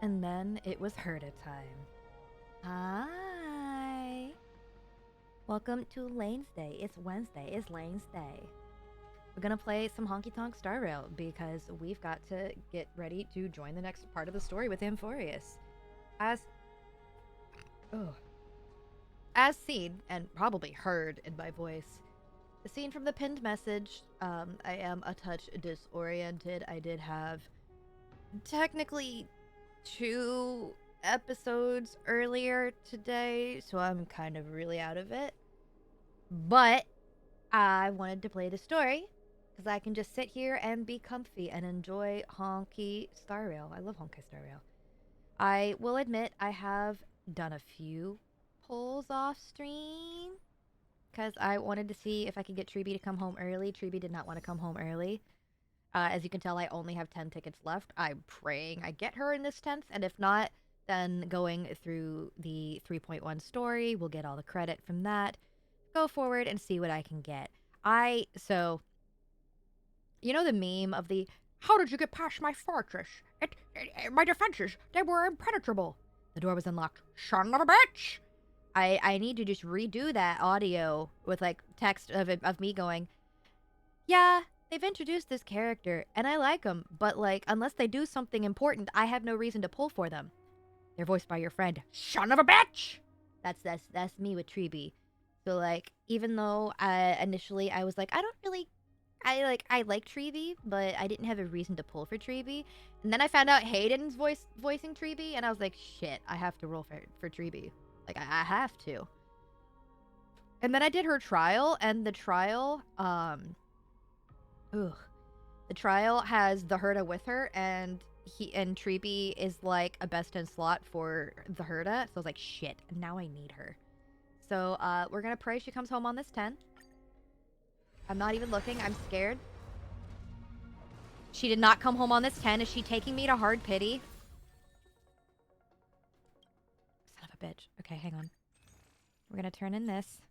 And then it was Herda time. Hi. Welcome to Lane's Day. It's Wednesday. It's Lane's Day. We're gonna play some Honky Tonk Star Rail because we've got to get ready to join the next part of the story with Amphorius. As seen, and probably heard in my voice, the scene from the pinned message, I am a touch disoriented. I did have technically 2 episodes earlier today, so I'm kind of really out of it. But I wanted to play the story because I can just sit here and be comfy and enjoy Honky Star Rail. I love Honky Star Rail. I will admit I have done a few pulls off stream because I wanted to see if I could get TRIBBIE to come home early. TRIBBIE did not want to come home early. As you can tell, I only have 10 tickets left. I'm praying I get her in this 10th, and if not, then going through the 3.1 story, we'll get all the credit from that. Go forward and see what I can get. So, you know the meme of the, how did you get past my fortress? My defenses, they were impenetrable. The door was unlocked. Son of a bitch! I need to just redo that audio with, like, text of me going, yeah, they've introduced this character, and I like them, but, like, unless they do something important, I have no reason to pull for them. They're voiced by your friend, son of a bitch! That's me with TRIBBIE. So, like, even though initially I was like, I like TRIBBIE, but I didn't have a reason to pull for TRIBBIE. And then I found out Hayden's voicing TRIBBIE, and I was like, shit, I have to roll for TRIBBIE. Like, I have to. And then I did her trial, and the trial, the trial has the Herda with her, and TRIBBIE is like a best in slot for the Herda. So I was like, shit, now I need her. So we're gonna pray she comes home on this 10. I'm not even looking. I'm scared. She did not come home on this 10. Is she taking me to hard pity? Son of a bitch. Okay, hang on. We're gonna turn in this.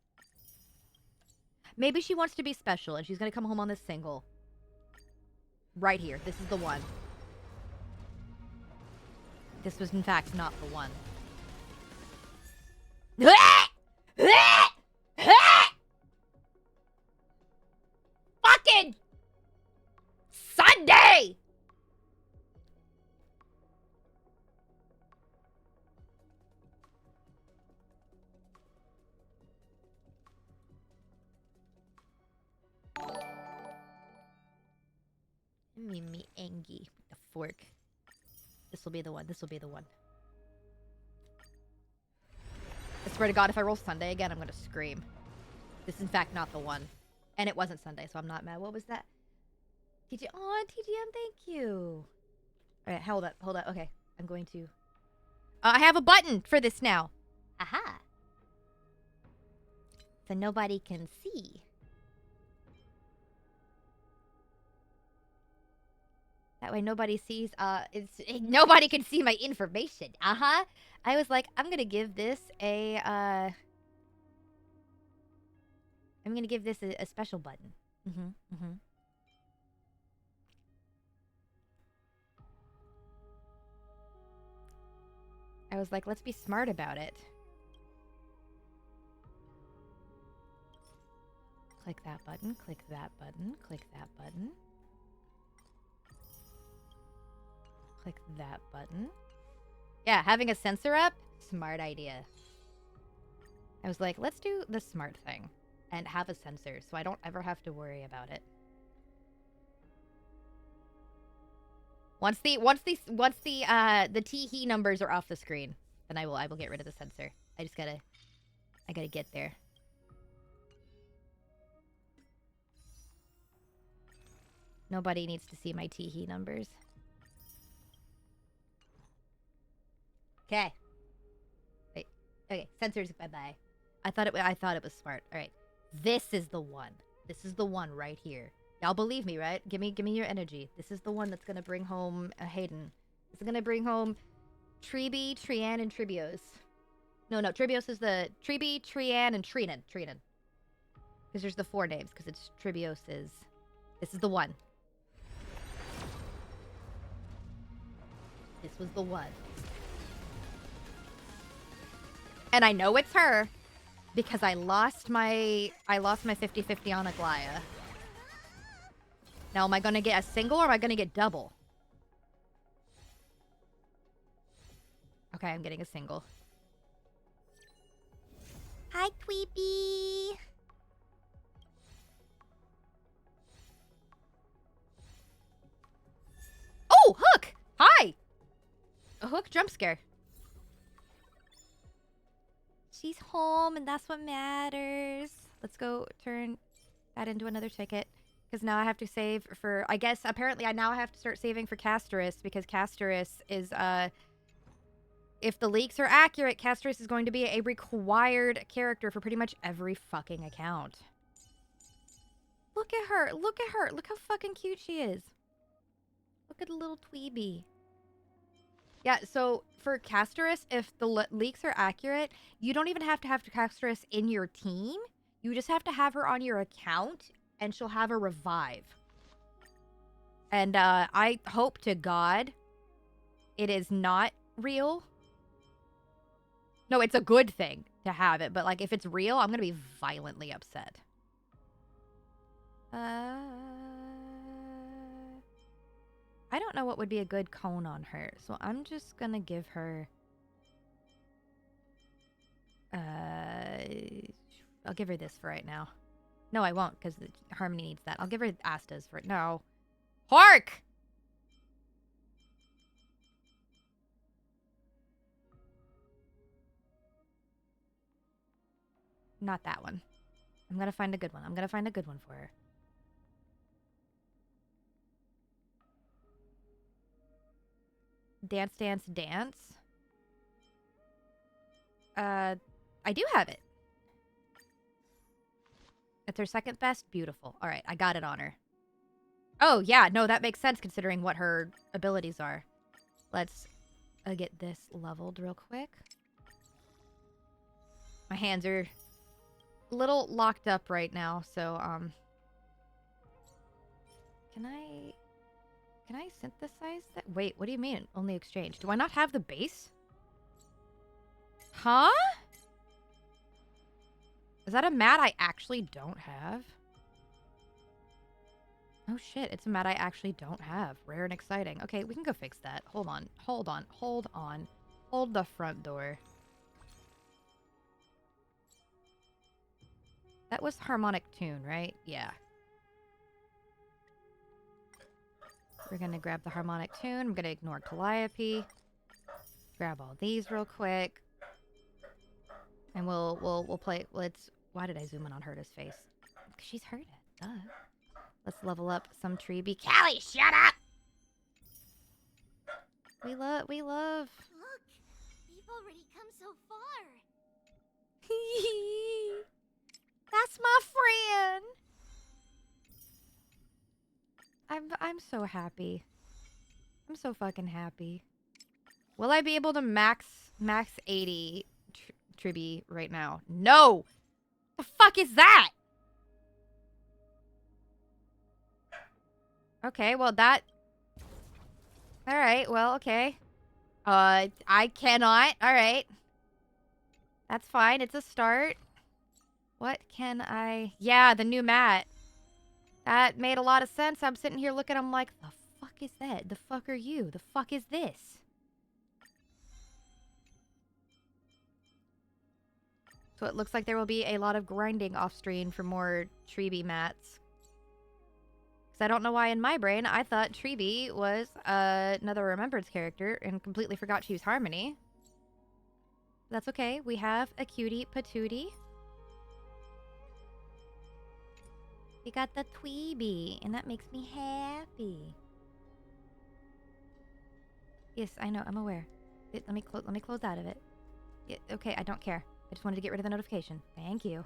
Maybe she wants to be special, and she's gonna come home on this single. Right here. This is the one. This was, in fact, not the one. Fucking Sunday! Me Angie with the fork. This will be the one. This will be the one. I swear to God, if I roll Sunday again, I'm gonna scream. This is, in fact, not the one. And it wasn't Sunday, so I'm not mad. What was that? TG. Oh, TGM, thank you. Alright, hold up. Okay, I'm going to... I have a button for this now. Aha. So nobody can see. That way nobody sees, nobody can see my information. Uh-huh. I was like, I'm gonna give this a, I'm gonna give this a special button. I was like, let's be smart about it. Click that button, click that button, click that button. Click that button. Yeah, having a sensor up, smart idea. I was like, let's do the smart thing and have a sensor so I don't ever have to worry about it. Once the T-he numbers are off the screen, then I will get rid of the sensor. I gotta get there. Nobody needs to see my T-he numbers. Okay. Wait. Okay, sensors, bye-bye. I thought it was smart. All right. This is the one. This is the one right here. Y'all believe me, right? Give me your energy. This is the one that's gonna bring home Hayden. This is gonna bring home TRIBBIE, Trian, and Tribbios. No, Tribbios is the TRIBBIE, Trian, and Trinan. Because there's the 4 names, because it's Tribbios is... This is the one. This was the one. And I know it's her because I lost my 50-50 on Aglaya. Now, am I going to get a single or am I going to get double? Okay, I'm getting a single. Hi, Tweepy. Oh, Hook! Hi! A Hook jump scare. She's home, and that's what matters. Let's go turn that into another ticket. Because now I have to save for... I guess, apparently, I now have to start saving for Casterus. Because Casterus is, if the leaks are accurate, Casterus is going to be a required character for pretty much every fucking account. Look at her. Look at her. Look how fucking cute she is. Look at the little Tweeby. Yeah, so for Casterus, if the leaks are accurate, you don't even have to have Casterus in your team. You just have to have her on your account, and she'll have a revive. And I hope to God it is not real. No, it's a good thing to have it, but like if it's real, I'm going to be violently upset. I don't know what would be a good cone on her, so I'm just going to give her... I'll give her this for right now. No, I won't, because Harmony needs that. I'll give her Asta's for... No. Hark! Not that one. I'm going to find a good one. I'm going to find a good one for her. Dance, Dance, Dance. I do have it. It's her second best. Beautiful. All right, I got it on her. Oh, yeah. No, that makes sense considering what her abilities are. Let's get this leveled real quick. My hands are a little locked up right now, so, Can I synthesize that? Wait, what do you mean? Only exchange. Do I not have the base? Huh? Is that a mat I actually don't have? Oh shit, it's a mat I actually don't have. Rare and exciting. Okay, we can go fix that. Hold on. Hold on. Hold on. Hold the front door. That was harmonic tune, right? Yeah. We're gonna grab the harmonic tune. I'm gonna ignore Calliope. Grab all these real quick. And we'll play. Let's... Why did I zoom in on Herta's face? Because she's Herta. Duh. Let's level up some TRIBBIE. Callie, shut up! We love... Look, we've already come so far. That's my friend. I'm so happy. I'm so fucking happy. Will I be able to max 80 TRIBBIE right now? No! The fuck is that? Okay, well that... Alright, well, okay. I cannot. Alright. That's fine. It's a start. What can I... Yeah, the new mat. That made a lot of sense. I'm sitting here looking, I'm like, the fuck is that? The fuck are you? The fuck is this? So it looks like there will be a lot of grinding off-screen for more TRIBBIE mats. Because I don't know why in my brain I thought TRIBBIE was another Remembrance character and completely forgot she was Harmony. That's okay. We have a cutie patootie. We got the Tweeby, and that makes me happy. Yes, I know. I'm aware. Let me close out of it. Yeah, okay, I don't care. I just wanted to get rid of the notification. Thank you.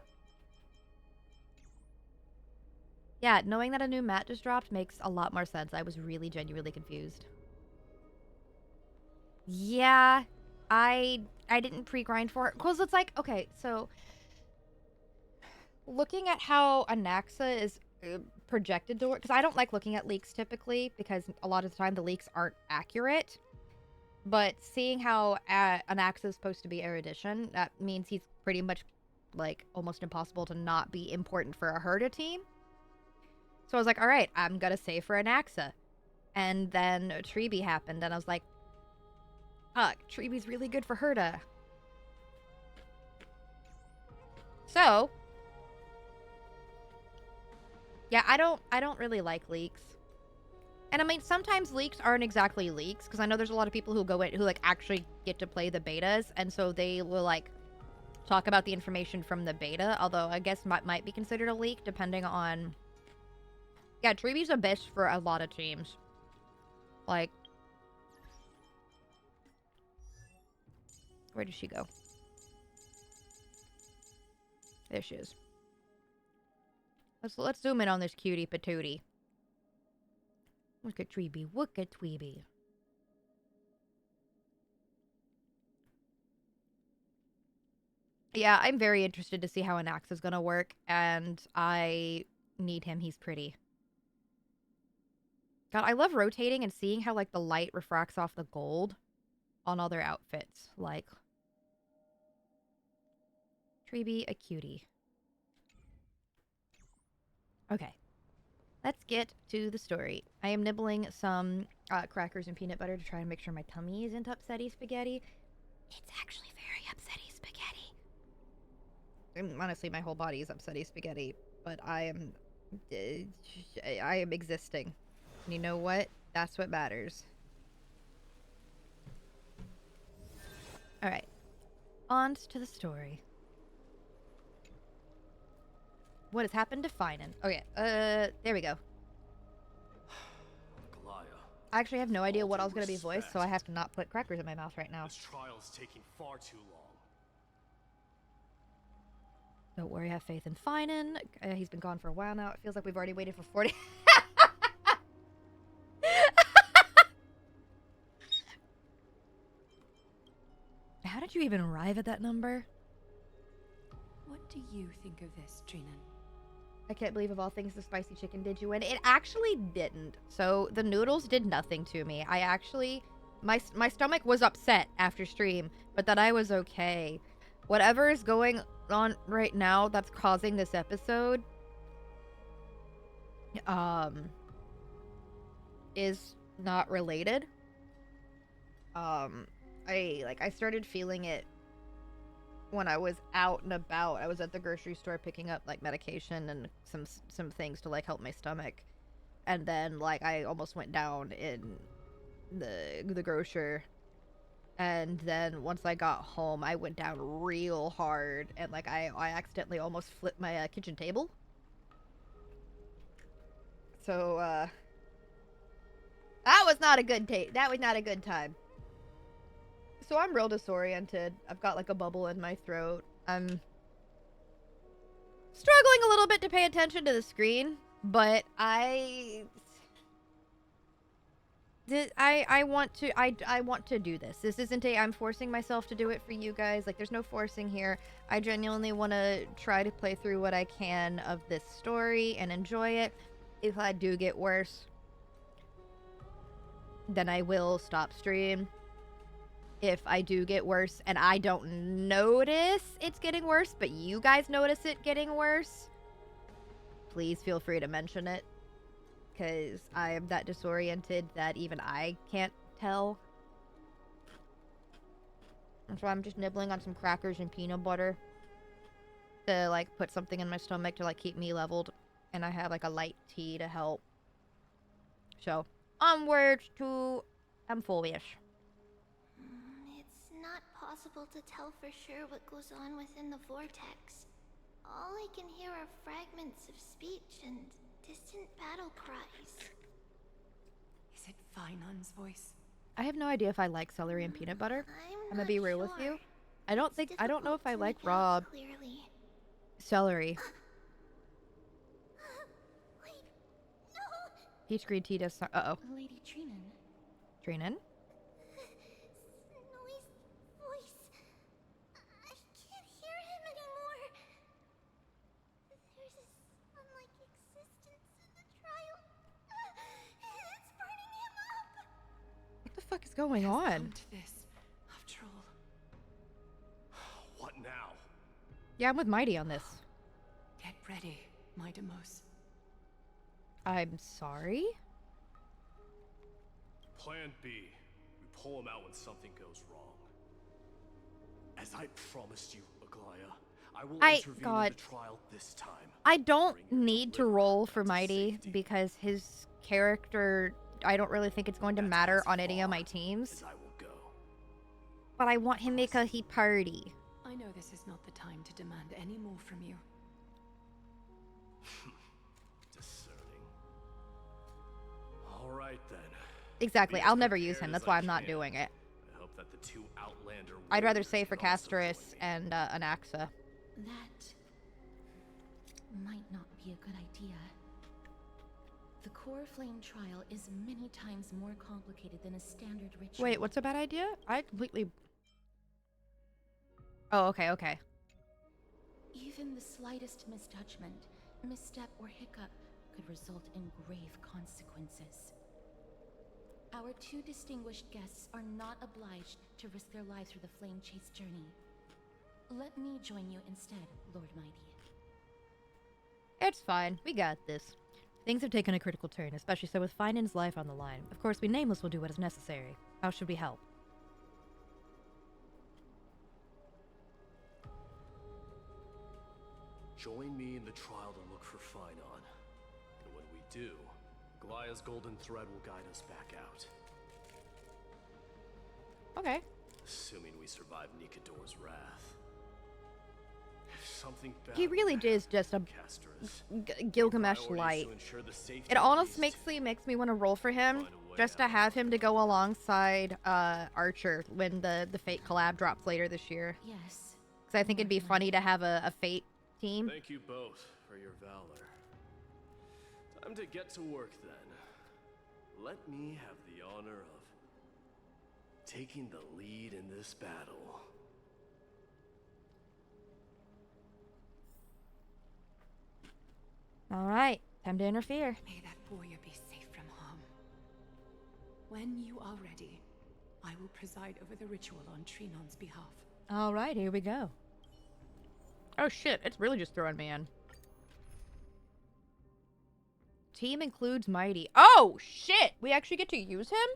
Yeah, knowing that a new mat just dropped makes a lot more sense. I was really genuinely confused. Yeah, I didn't pre-grind for it. Because it's like, okay, so... Looking at how Anaxa is projected to work... Because I don't like looking at leaks typically, because a lot of the time the leaks aren't accurate. But seeing how an axe is supposed to be erudition, that means he's pretty much, like, almost impossible to not be important for a Herda team. So I was like, all right, I'm gonna save for an Axa. And then TRIBBIE happened, and I was like, fuck, TRIBBIE's really good for Herda. So, yeah, I don't really like leaks. And I mean, sometimes leaks aren't exactly leaks, because I know there's a lot of people who go in who like actually get to play the betas, and so they will like talk about the information from the beta, although I guess might be considered a leak depending on. Yeah, TRIBBIE's a bitch for a lot of teams. Like, where did she go? There she is. Let's zoom in on this cutie patootie. Look at TRIBBIE. Look at TRIBBIE. Yeah, I'm very interested to see how an axe is gonna work, and I need him. He's pretty. God, I love rotating and seeing how, like, the light refracts off the gold on all their outfits. Like, TRIBBIE, a cutie. Okay. Let's get to the story. I am nibbling some crackers and peanut butter to try and make sure my tummy isn't upsetty spaghetti. It's actually very upsetty spaghetti. Honestly, my whole body is upsetty spaghetti, but I am existing. And you know what? That's what matters. Alright. On to the story. What has happened to Finan? Okay, there we go. I actually have no idea what I was going to be voiced, so I have to not put crackers in my mouth right now. This trial's taking far too long. Don't worry, have faith in Finan. He's been gone for a while now. It feels like we've already waited for 40... How did you even arrive at that number? What do you think of this, Trinan? I can't believe of all things the spicy chicken did you in. It actually didn't. So the noodles did nothing to me. I actually... My stomach was upset after stream, but that I was okay. Whatever is going on right now that's causing this episode... is not related. I started feeling it when I was out and about. I was at the grocery store picking up like medication and some things to like help my stomach, and then like I almost went down in the grocer, and then once I got home I went down real hard, and like I accidentally almost flipped my kitchen table. So that was not a good that was not a good time. So I'm real disoriented. I've got like a bubble in my throat. I'm struggling a little bit to pay attention to the screen, but I want to do this. This isn't I'm forcing myself to do it for you guys. Like, there's no forcing here. I genuinely want to try to play through what I can of this story and enjoy it. If I do get worse, then I will stop stream. If I do get worse and I don't notice it's getting worse, but you guys notice it getting worse, please feel free to mention it, because I am that disoriented that even I can't tell. And so I'm just nibbling on some crackers and peanut butter to like put something in my stomach to like keep me leveled, and I have like a light tea to help. So onwards to Amphibious. It's not possible to tell for sure what goes on within the vortex. All I can hear are fragments of speech and distant battle cries. Is it Finan's voice? I have no idea if I like celery and peanut butter. I'm gonna be real with you. I don't know if I like raw celery. Wait, no! Peach green tea does. Uh-oh. Lady Trinan. Trinan? Snowy's voice. I can't hear him anymore. There's this unlike existence in the trial. It's burning him up. What the fuck fuck is going It has on? come to this, after all. What now? Yeah, I'm with Mighty on this. Get ready, my Demos. I'm sorry? Plan B. We pull him out when something goes wrong. As I promised you, Aglaya, I will intervene in the trial this time. I don't need to roll for Mighty because his character, I don't really think it's going to matter on any of my teams. I will go. But I want him because he party. I know this is not the time to demand any more from you. Discerning. All right then. Exactly. I'll never use him. That's why I'm not doing it. I hope that the two Outlander I'd rather warriors save for can also join Castris me. and Anaxa. That might not be a good idea. The core flame trial is many times more complicated than a standard ritual. Wait, what's a bad idea? I completely... Oh, okay. Even the slightest misjudgment, misstep, or hiccup could result in grave consequences. Our two distinguished guests are not obliged to risk their lives for the flame chase journey. Let me join you instead, Lord Mighty. It's fine. We got this. Things have taken a critical turn, especially so with Finan's life on the line. Of course, we Nameless will do what is necessary. How should we help? Join me in the trial to look for Finon. And when we do, Glaya's golden thread will guide us back out. Okay. Assuming we survive Nikador's wrath. If something bad He really is just a Castris, Gilgamesh priority is light. to ensure the safety It of honestly these makes me want to roll for him, Find a way just to out. have him to go alongside Archer when the Fate collab drops later this year. Yes. Because I think it'd be funny to have a Fate team. Thank you both for your valor. Time to get to work then. Let me have the honor of taking the lead in this battle. Alright, time to interfere. May that warrior be safe from harm. When you are ready, I will preside over the ritual on Trinon's behalf. Alright, here we go. Oh shit, it's really just throwing me in. Team includes Mighty. Oh shit! We actually get to use him?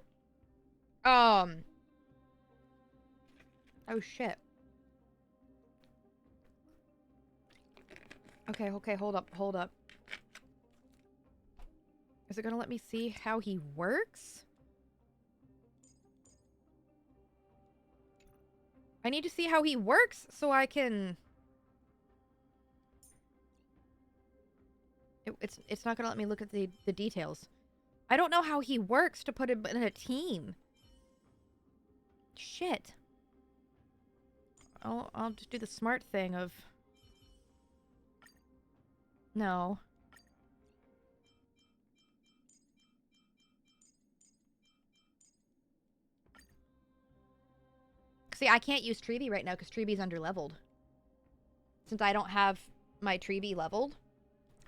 Oh shit. Okay, hold up. Is it gonna let me see how he works? I need to see how he works so I can... It's not gonna let me look at the details. I don't know how he works to put him in a team. Shit. I'll just do the smart thing of... No. See, I can't use TRIBBIE right now because TRIBBIE's underleveled. Since I don't have my TRIBBIE leveled,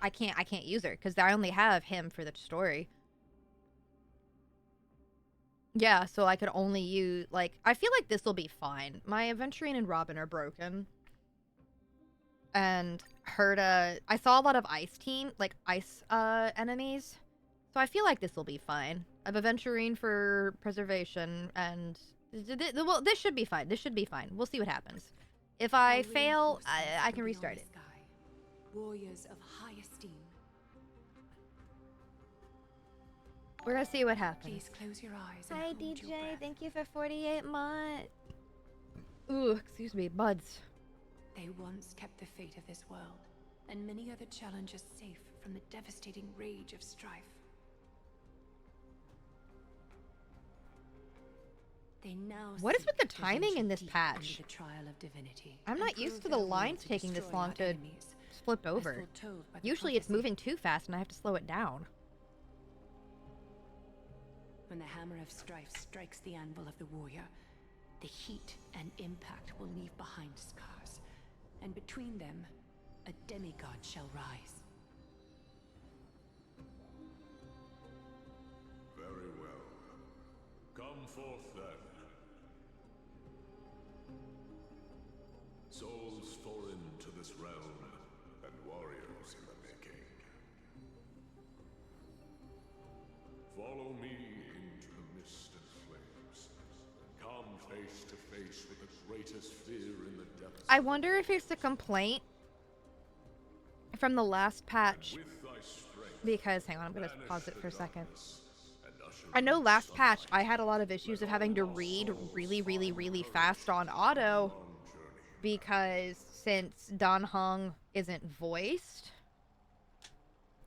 I can't use her because I only have him for the story. Yeah, so I could only use, like, I feel like this will be fine. My Aventurine and Robin are broken. And Herta, I saw a lot of ice enemies. So I feel like this will be fine. I have Aventurine for preservation and... Well, this should be fine. This should be fine. We'll see what happens. If I fail, I can restart it. Warriors of high esteem. We're gonna see what happens. Please close your eyes and Hi, hold your DJ. breath. Thank you for 48 months. Ooh, excuse me, buds. They once kept the fate of this world, and many other challenges safe from the devastating rage of strife. They now What is with the seek to timing venture in this deep patch? into the trial of divinity, I'm and not used prove to the their will lines to taking this destroy long our to enemies, flip as over. foretold by the Usually it's prophecy. moving too fast and I have to slow it down. When the hammer of strife strikes the anvil of the warrior, the heat and impact will leave behind scars, and between them, a demigod shall rise. Very well. Come forth then. Souls foreign to this realm, and warriors in the making. Follow me into the mist and flames, and come face to face with the greatest fear in the depths. I wonder if it's a complaint from the last patch. With thy strength, Because, hang on, I'm gonna pause it for a second. and usher I know in last patch sunlight. I had a lot of issues of having to read really fast on auto Long journey. because since Dan Heng isn't voiced,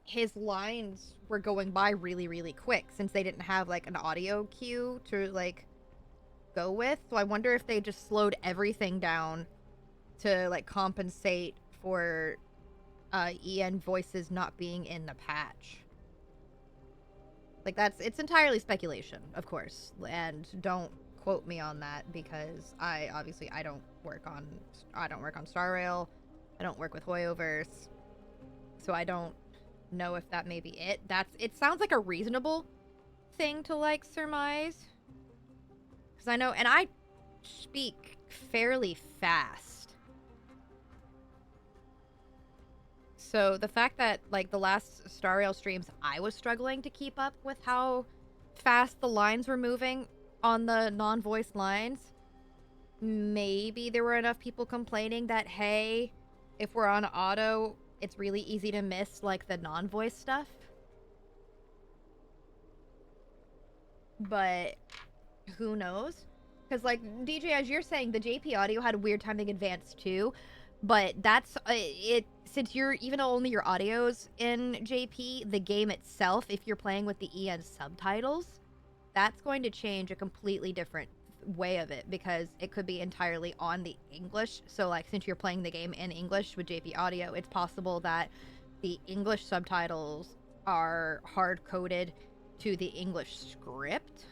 his lines were going by really quick since they didn't have like an audio cue to like go with. So I wonder if they just slowed everything down to like compensate for EN voices not being in the patch. Like it's entirely speculation, of course, and don't quote me on that because I don't work on Star Rail, I don't work with Hoyoverse, so I don't know if that may be it. It sounds like a reasonable thing to like surmise, because I know, and I speak fairly fast. So the fact that, like, the last Star Rail streams, I was struggling to keep up with how fast the lines were moving on the non-voice lines, maybe there were enough people complaining that, hey, if we're on auto, it's really easy to miss, like, the non-voice stuff. But who knows? Because, like, DJ, as you're saying, the JP audio had a weird timing advance, too. But that's it. Since even though only your audio's in JP, the game itself, if you're playing with the EN subtitles, that's going to change a completely different way of it because it could be entirely on the English. So, like, since you're playing the game in English with JP audio, it's possible that the English subtitles are hard coded to the English script.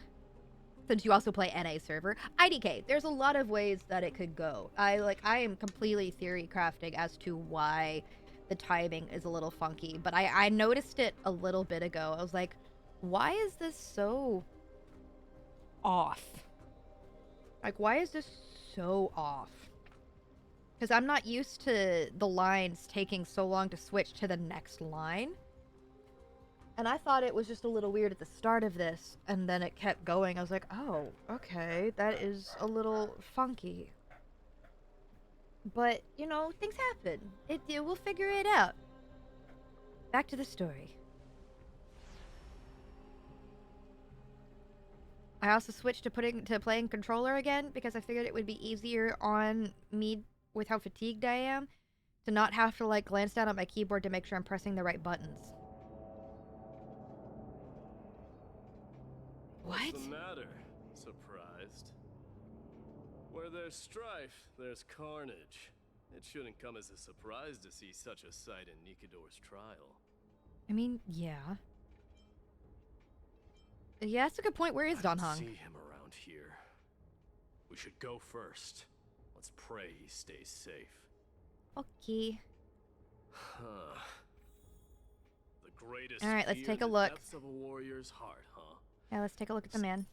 Since you also play NA server. IDK, there's a lot of ways that it could go. I am completely theory crafting as to why the timing is a little funky. But I noticed it a little bit ago. I was like, why is this so off? Like, why is this so off? Because I'm not used to the lines taking so long to switch to the next line. And I thought it was just a little weird at the start of this, and then it kept going. I was like, oh, okay, that is a little funky. But, you know, things happen. We'll figure it out. Back to the story. I also switched to playing controller again because I figured it would be easier on me with how fatigued I am to not have to, like, glance down at my keyboard to make sure I'm pressing the right buttons. What's the matter? Surprised? Where there's strife, there's carnage. It shouldn't come as a surprise to see such a sight in Nikidor's trial. I mean, yeah. Yeah, that's a good point. Where is Dan Heng? See him around here. We should go first. Let's pray he stays safe. Okay. Huh. The greatest All right, let's fear take a in the look. depths of a warrior's heart, huh? Yeah, let's take a look at the man.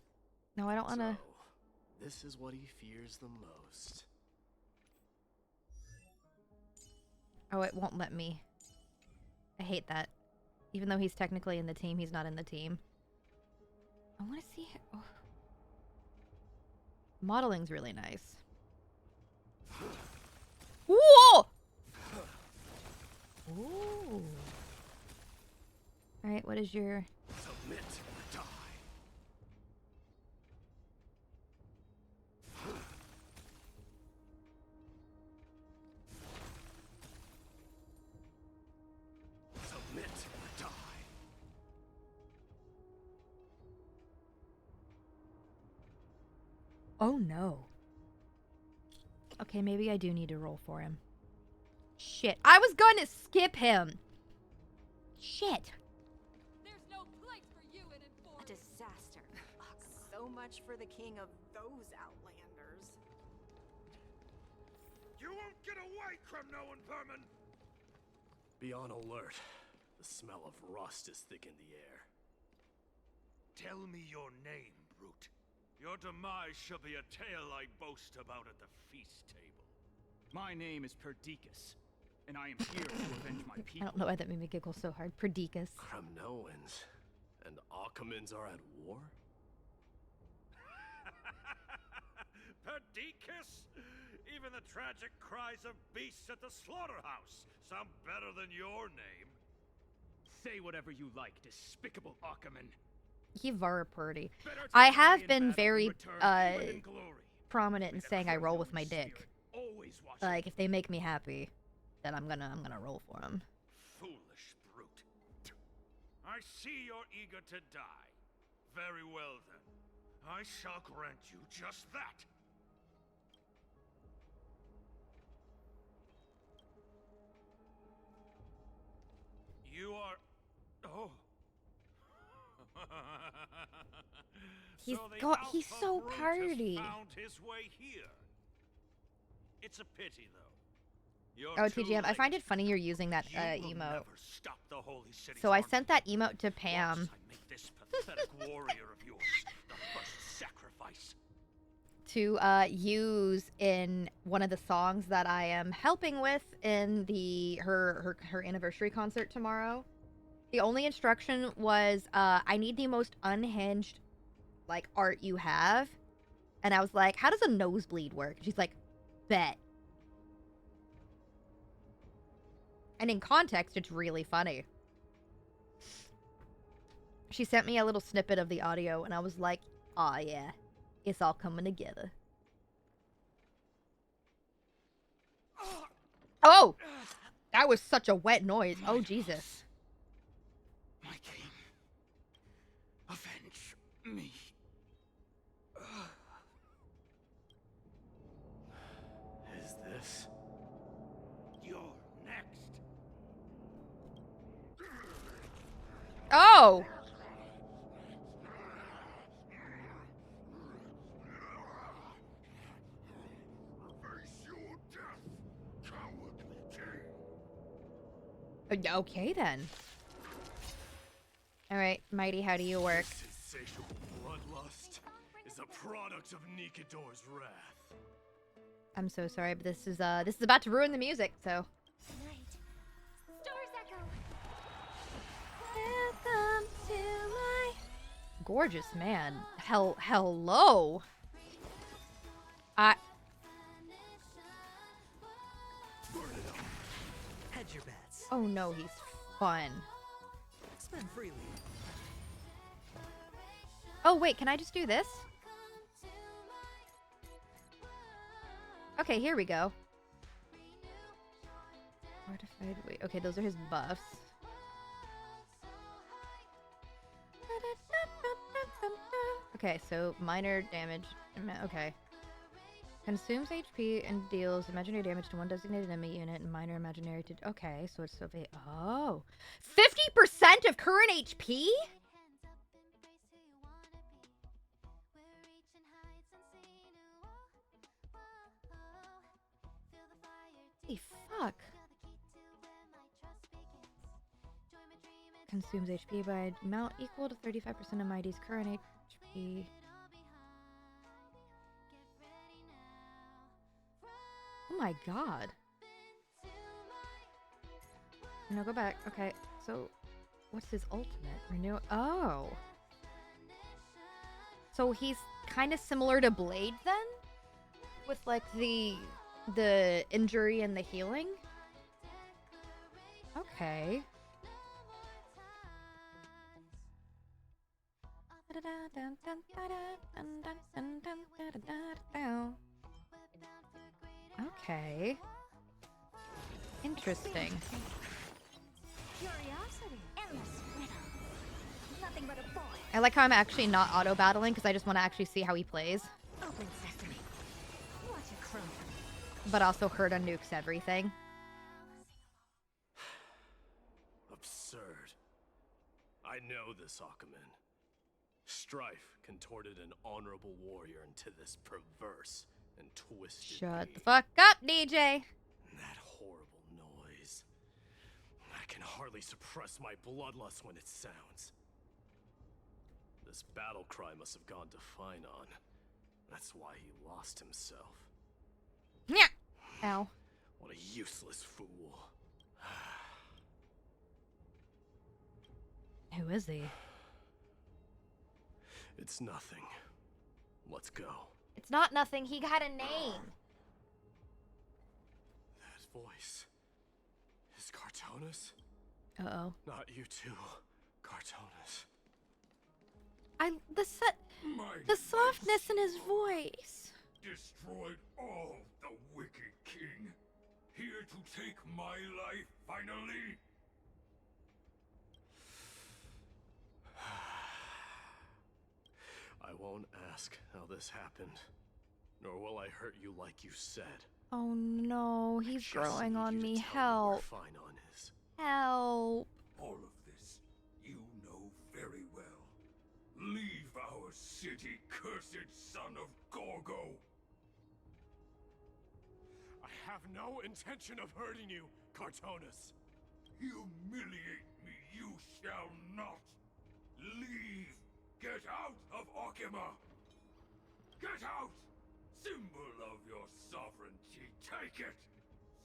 No, I don't want to... So, this is what he fears the most. Oh, it won't let me. I hate that. Even though he's technically in the team, he's not in the team. I want to see... Oh. Modeling's really nice. Whoa! Ooh. Alright, what is your... Submit or die. Submit or die. Oh no. Okay, maybe I do need to roll for him. Shit. I was going to skip him. Shit. There's no place for you in Enforced. A disaster. So much for the king of those outlanders. You won't get away, criminal and vermin! Be on alert. The smell of rust is thick in the air. Tell me your name, brute. Your demise shall be a tale I boast about at the feast table. My name is Perdiccas, and I am here to avenge my I people. don't know why that made me giggle so hard. Perdiccas. Kremnoans and Akamans are at war? Perdiccas? Even the tragic cries of beasts at the slaughterhouse sound better than your name. Say whatever you like, despicable Akaman. Yivarapurdy. Better to I die have in been battle very and return even in glory. prominent in May the saying I roll with my Kremnoan dick. spirit always watch Like if they make me happy, then I'm gonna roll for them. Foolish brute. I see you're eager to die. Very well then. I shall grant you just that. You are... Oh. He's so Alpha Brute party. has found his way here. It's a pity, though. You're Oh, too TGM, I find late. it funny you're using that You will emote. never stop the Holy City's So I army. sent that emote to Pam Watch as I make this pathetic warrior of yours the first sacrifice. to use in one of the songs that I am helping with in her anniversary concert tomorrow. The only instruction was I need the most unhinged like art you have, and I was like, how does a nosebleed work? She's like, bet. And in context, it's really funny. She sent me a little snippet of the audio, and I was like, aw, yeah. It's all coming together. Oh! That was such a wet noise. Oh, Jesus. My king, avenge me. Is this? You're next. Oh! Face your death, cowardly king. Okay, then. Alright, Mighty, how do you work? This insatiable bloodlust is a product of Nikador's wrath. I'm so sorry, but this is about to ruin the music, so. Tonight, stars echo. Welcome to my gorgeous man. Hello. Hedge your bets. Oh no, he's fun. Spend freely. Oh wait, can I just do this? Okay, here we go. Fortified. Wait, okay, those are his buffs. Okay, so minor damage. Okay. Consumes HP and deals imaginary damage to one designated enemy unit and minor imaginary to... Okay, so it's... Oh. 50% of current HP? Holy fuck. Consumes HP by amount equal to 35% of Mighty's current HP. Oh my god. No, go back. Okay, so what's his ultimate? Renew. Oh. So he's kind of similar to Blade then? With like the injury and the healing? Okay. Okay. Interesting. Curiosity. Endless riddle. Nothing but a boy. I like how I'm actually not auto-battling because I just want to actually see how he plays. Open sesame. Watch it crumble. But also Herda nukes everything. Absurd. I know this Akaman. Strife contorted an honorable warrior into this perverse and twisted Shut being. the fuck up, DJ! That horrible noise. I can hardly suppress my bloodlust when it sounds. This battle cry must have gone to Finon. That's why he lost himself. Yeah. Ow. What a useless fool. Who is he? It's nothing. Let's go. It's not nothing. He got a name. That voice is Cartonis? Uh-oh. Not you too, Cartonis. The softness in his voice. Destroyed all the wicked king. Here to take my life finally. I won't ask how this happened, nor will I hurt you like you said. Oh no, he's Just growing need on you to me. tell Help. where Finon is. Help. All of this you know very well. Leave our city, cursed son of Gorgo. I have no intention of hurting you, Cartonis. Humiliate me you shall not. Leave. Get out of Okima. Get out! Symbol of your sovereignty, take it!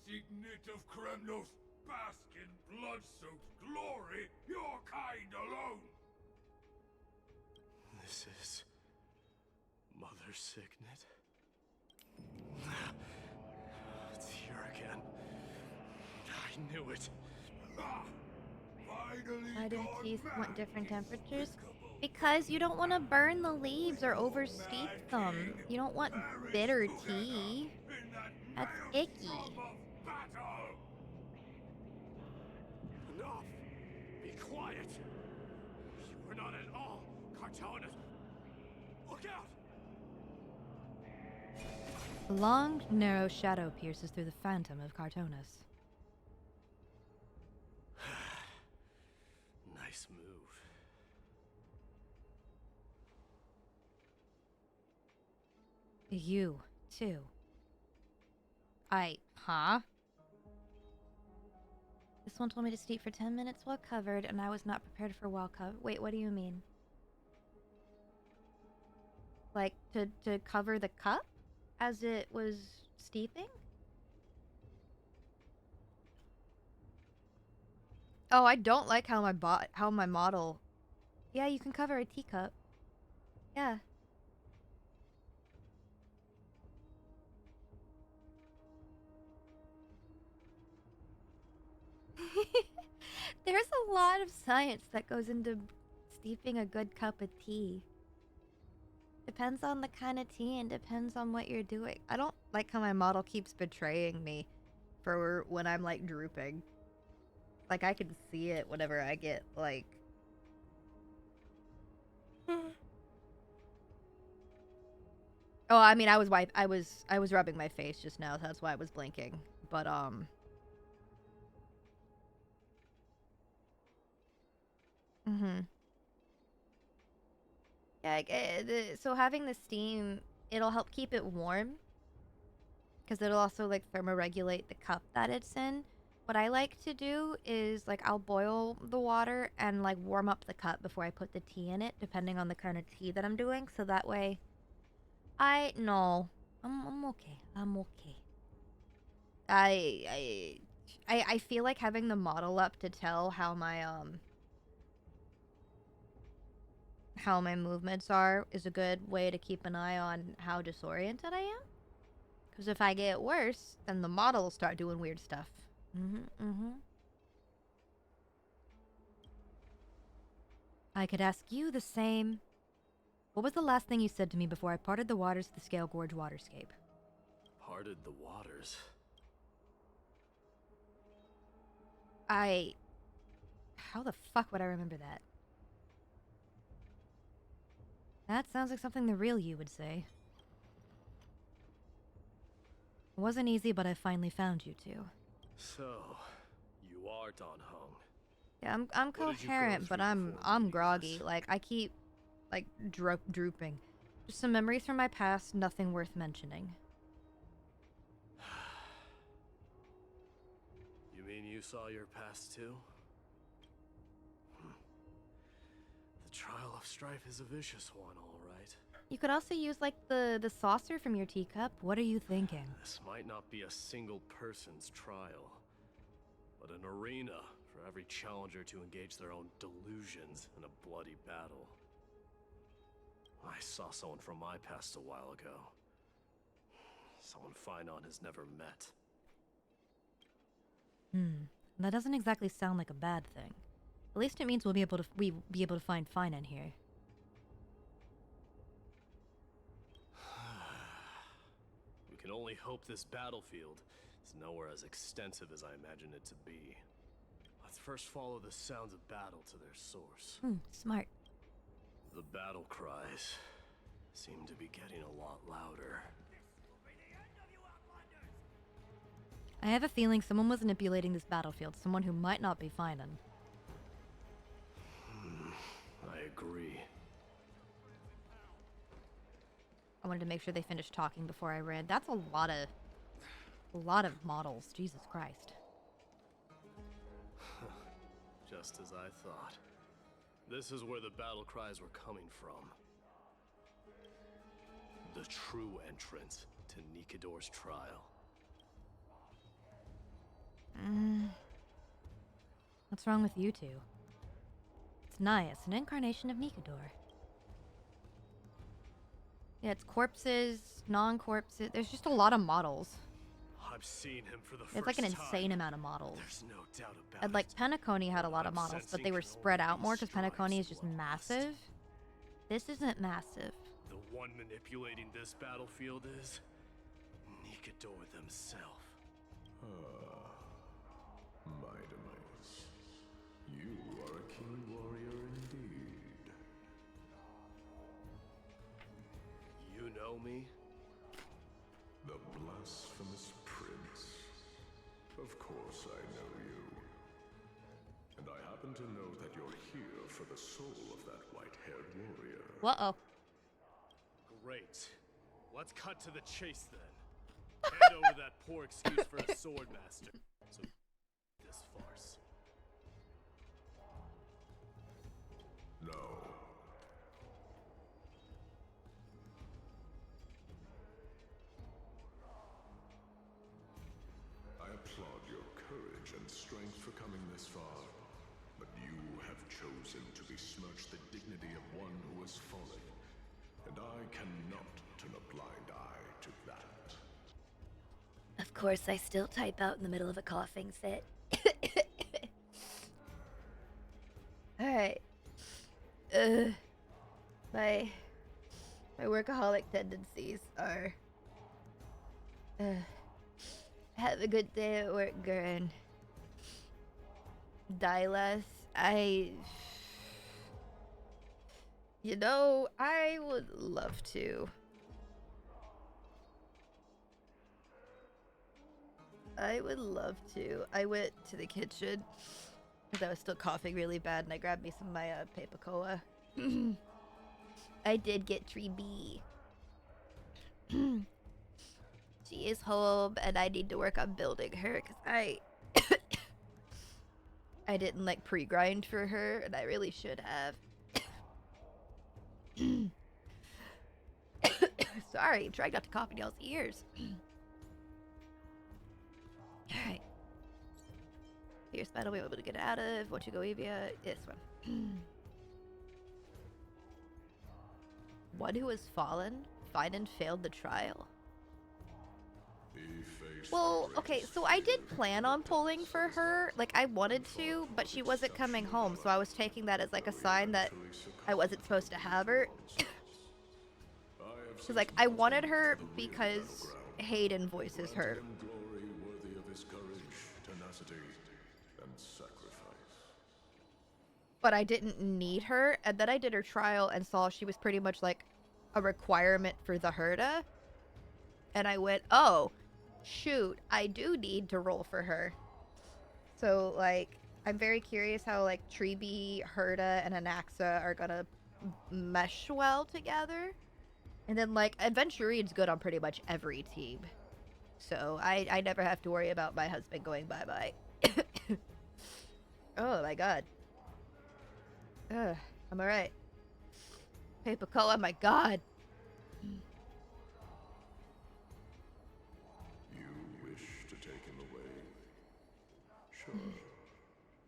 Signet of Kremnos, bask in blood-soaked glory, your kind alone! This is Mother Signet. It's here again. I knew it. Finally, Why do gone teeth mad, want different temperatures? despicable. Because you don't want to burn the leaves or oversteep them. You don't want bitter tea. That's icky. Enough! Be quiet! You were not at all, Cartonis. Look out! A long, narrow shadow pierces through the phantom of Cartonis. Nice move. You, too. Huh? This one told me to steep for 10 minutes while covered, and I was not prepared for while covered. Wait, what do you mean? Like, to cover the cup? As it was steeping? Oh, I don't like how my model... Yeah, you can cover a teacup. Yeah. There's a lot of science that goes into steeping a good cup of tea. Depends on the kind of tea and depends on what you're doing. I don't like how my model keeps betraying me for when I'm like drooping. Like I can see it whenever I get like Oh, I mean I was rubbing my face just now, so that's why I was blinking. But Yeah, so having the steam, it'll help keep it warm. Because it'll also, like, thermoregulate the cup that it's in. What I like to do is, like, I'll boil the water and, like, warm up the cup before I put the tea in it, depending on the kind of tea that I'm doing. So that way, no. I'm okay. I'm okay. I feel like having the model up to tell how my movements are is a good way to keep an eye on how disoriented I am. Because if I get worse, then the model will start doing weird stuff. I could ask you the same. What was the last thing you said to me before I parted the waters of the Scale Gorge waterscape? Parted the waters? How the fuck would I remember that? That sounds like something the real you would say. It wasn't easy, but I finally found you two. So, you are Don Hung. Yeah, I'm coherent, but I'm groggy. Like I keep like drooping. Just some memories from my past, nothing worth mentioning. You mean you saw your past too? The trial of Strife is a vicious one, all right. You could also use like the saucer from your teacup. What are you thinking? This might not be a single person's trial, but an arena for every challenger to engage their own delusions in a bloody battle. I saw someone from my past a while ago. Someone Finon has never met. That doesn't exactly sound like a bad thing. At least it means we'll be able to find Finon here. We can only hope this battlefield is nowhere as extensive as I imagine it to be. Let's first follow the sounds of battle to their source. Smart. The battle cries seem to be getting a lot louder. I have a feeling someone was manipulating this battlefield, someone who might not be Finon. I agree. I wanted to make sure they finished talking before I read. That's a lot of models. Jesus Christ. Just as I thought. This is where the battle cries were coming from. The true entrance to Nikador's trial. What's wrong with you two? It's Nias, an incarnation of Nikador. Yeah, it's corpses, non-corpses. There's just a lot of models. I'm seeing him for the first It's like an time. insane amount of models. There's no doubt about And like it. Penacony had a lot of I'm models, but sensing they were can spread only out be more because Penacony is Strife's just last. massive. This isn't massive. The one manipulating this battlefield is Nikador himself. My demise. You are a keen warrior indeed. You know me? The blasphemous prince. Of course I know you. And I happen to know that you're here for the soul of that white-haired warrior. Uh-oh. Great. Let's cut to the chase then. Hand over that poor excuse for a sword master. So this farce. No. I applaud your courage and strength for coming this far, but you have chosen to besmirch the dignity of one who has fallen, and I cannot turn a blind eye to that. Of course, I still type out in the middle of a coughing fit. Alright. My workaholic tendencies are... have a good day at work, Gurren. Die less. You know, I would love to. I would love to. I went to the kitchen because I was still coughing really bad, and I grabbed me some of my Papacoa. I did get TRIBBIE. She is home, and I need to work on building her because I didn't like pre-grind for her, and I really should have. Sorry, I'm trying not to cough in y'all's ears. Alright. Here's battle we're able to get out of. What you go Evia? This one. One who has fallen? Finon failed the trial. Well, okay, so I did plan on pulling for her. Like, I wanted to, but she wasn't coming home, so I was taking that as, like, a sign that I wasn't supposed to have her. Because, like, I wanted her because Hayden voices her. Glory worthy of his courage, tenacity, and sacrifice. But I didn't need her, and then I did her trial and saw she was pretty much, like, a requirement for the Herda. And I went, oh, shoot, I do need to roll for her. So, like, I'm very curious how, like, TRIBBIE, Herda, and Anaxa are gonna mesh well together. And then, like, Adventurine's good on pretty much every team. So, I never have to worry about my husband going bye-bye. Oh, my God. I'm alright. Paper Cola, my god. You wish to take him away? Sure.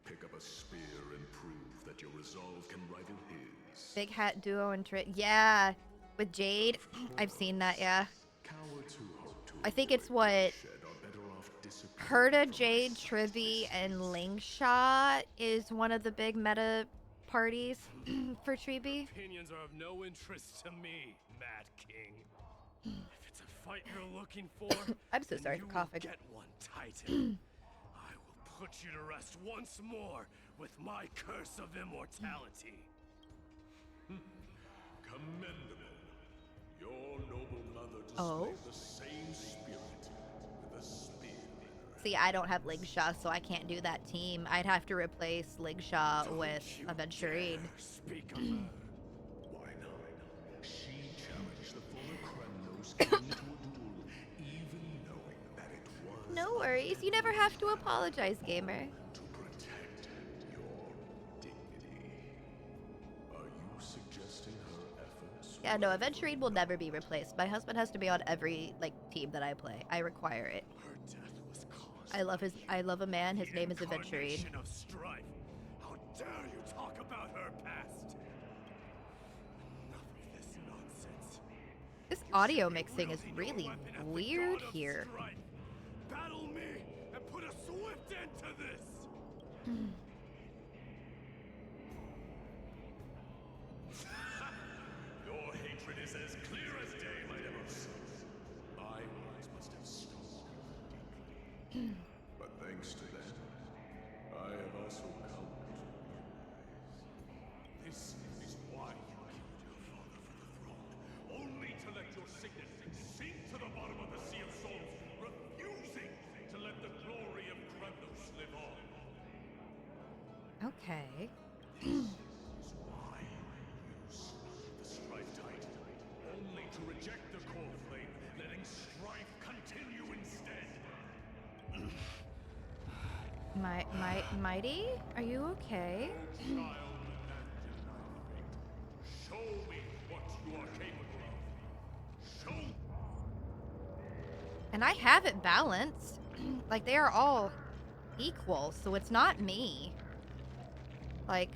Pick up a spear and prove that your resolve can rival his. Big Hat Duo and yeah, with Jade. I've seen that, yeah. Cowards who hope to I think it's avoid what bloodshed are better off disappearing Herta, from Jade, my sight Tribbie, this and season. Linkshot is one of the big meta parties for TRIBBIE. Opinions are of no interest to me, Mad King. If it's a fight you're looking for, I'm so then sorry you for will coughing. get one, Titan. I will put you to rest once more with my curse of immortality. Commendable. Your noble mother displayed Oh? the same spirit with a spear. See, I don't have Linkshot, so I can't do that team. I'd have to replace Linkshot Don't with you Aventurine. dare speak of her. Why not? She challenged the former Kremnos king to a duel, even knowing that it was No worries, you never have to apologize, gamer. to protect your dignity. Are you suggesting her efforts? Yeah, no, Aventurine will never be replaced. My husband has to be on every team that I play. I require it. Her death was caused I love a man. His the name is Aventurine. incarnation of strife. How dare you talk about her past? Enough of this nonsense. This audio mixing is really Weapon at the weird god of here. strife. Battle me and put a swift end to this. Your hatred is as clear as day, my Demos. My words must have stung deeply. But thanks to them, I have also come to realize. This is why you killed your father for the throne, only to let your signet sink to the bottom of the Sea of Souls, refusing to let the glory of Kremnos live on. Okay. Is why you slew the Strife Titan, only to reject the core flame, letting strife continue instead. Mighty? Are you okay? Child abandoned by fate. Show me what you are capable of. Show. And I have it balanced. Like, they are all equal, so it's not me. Like...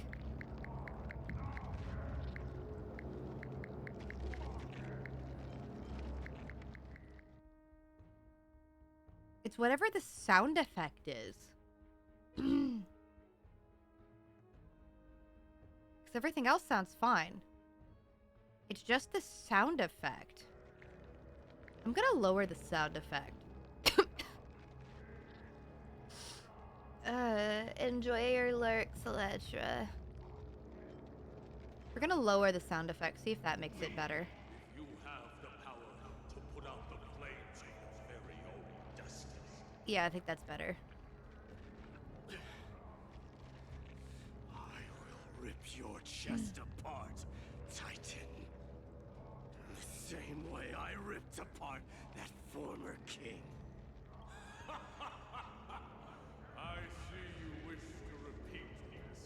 It's whatever the sound effect is. Because everything else sounds fine. It's just the sound effect. I'm gonna lower the sound effect. Enjoy your lurk, Celetra. We're gonna lower the sound effect, see if that makes it better. You have the power to put out the flames of your very own destiny. Yeah, I think that's better. I will rip your chest apart, Titan. The same way I ripped apart that former king. I see you wish to repeat this.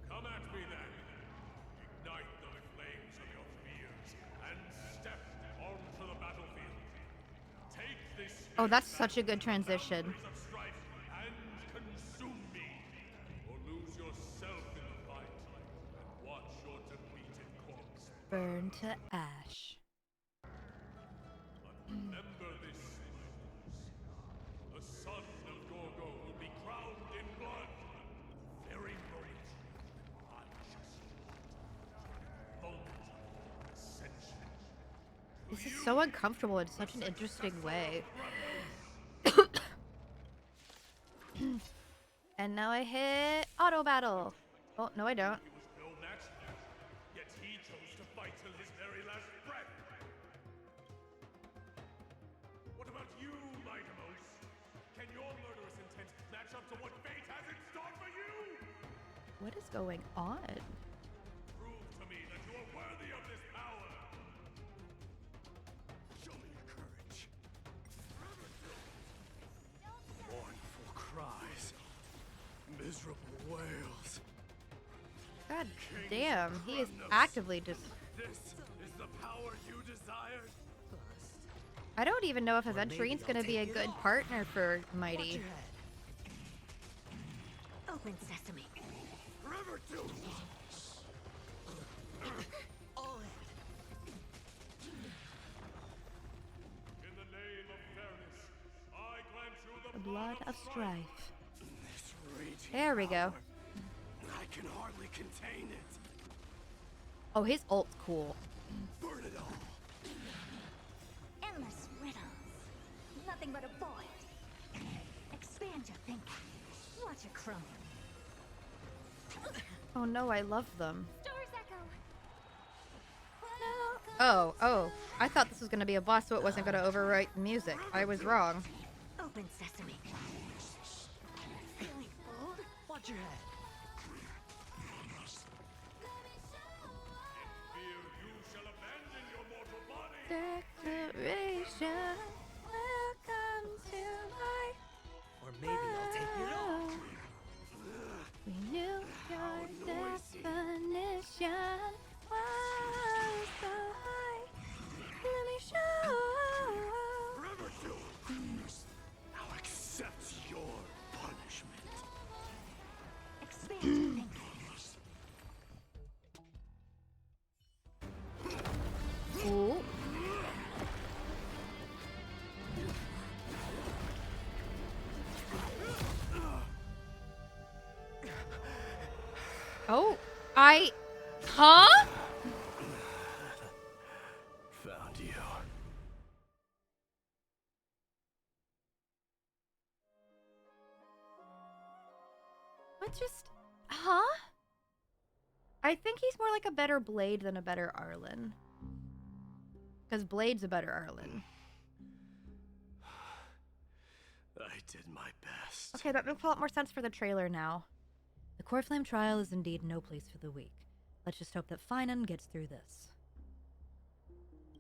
Come at me then. Ignite the flames of your fears and step onto the battlefield. Take this. Oh, that's such a good transition. Boundaries of strife and consume me, or lose yourself in the fight and watch your defeated corpse Burn to ash. But remember this, my lords. The son of Gorgo will be crowned in blood. The very moment I just moment of ascension. This is so uncomfortable in such an interesting way. And now I hit auto battle. Oh, no I don't. He was no match, yet he chose to fight till his very last breath. What about you, my Demos? Can your murderous intent match up to what fate has in store for you? What is going on? Prove to me that you are worthy of this power. Show me your courage. Mournful cries. Miserable wails. God God damn, he is actively just... This is the power you desired. I don't even know if Or maybe Aventurine's gonna I'll be a take it good all. partner for Watch Mighty. your head. Open sesame. River two. All in. In the name of fairness, I grant you The the blood of strife. This raging There we go. power, I can hardly contain it. Oh, his ult's cool. Burn it all. Endless riddles. Nothing but a void. Expand your thinking. Watch it crumble. Oh no, I love them. Stars echo. Oh, I thought this was gonna be a boss, so it wasn't gonna overwrite the music. I was wrong. Open sesame. Feeling bold? Watch your head. fear you shall abandon your mortal body. Declaration. Welcome to my Or maybe I'll take it all. world. Renew your definition. Why so high? Let me show. River two. Now accept your punishment. Expand your thinking. Ooh. Oh, huh? Found you. What just, huh? I think he's more like a better Blade than a better Arlen. Because Blade's a better Arlen. I did my best. Okay, that makes a lot more sense for the trailer now. The Core Flame trial is indeed no place for the weak. Let's just hope that Finan gets through this.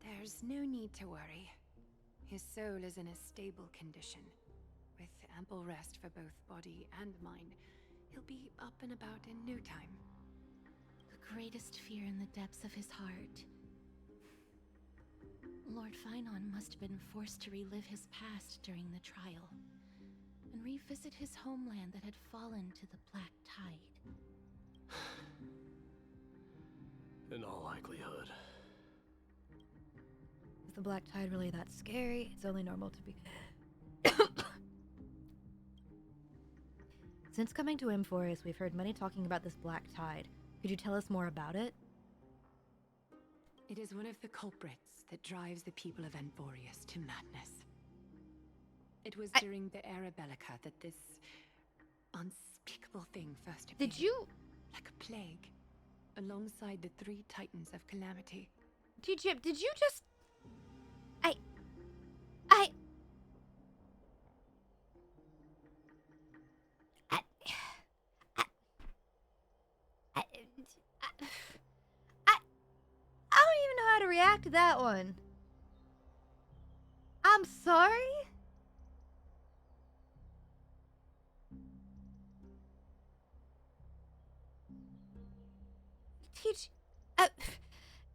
There's no need to worry. His soul is in a stable condition. With ample rest for both body and mind, he'll be up and about in no time. The greatest fear in the depths of his heart. Lord Finon must have been forced to relive his past during the trial, and revisit his homeland that had fallen to the Black Tide. In all likelihood. Is the Black Tide really that scary? It's only normal to be... Since coming to Emphorius, we've heard many talking about this Black Tide. Could you tell us more about it? It is one of the culprits that drives the people of Emphorius to madness. It was during the Era Bellica that this unspeakable thing first appeared. Did you... Like a plague, alongside the three titans of calamity. Did you just... I don't even know how to react to that one. I'm sorry?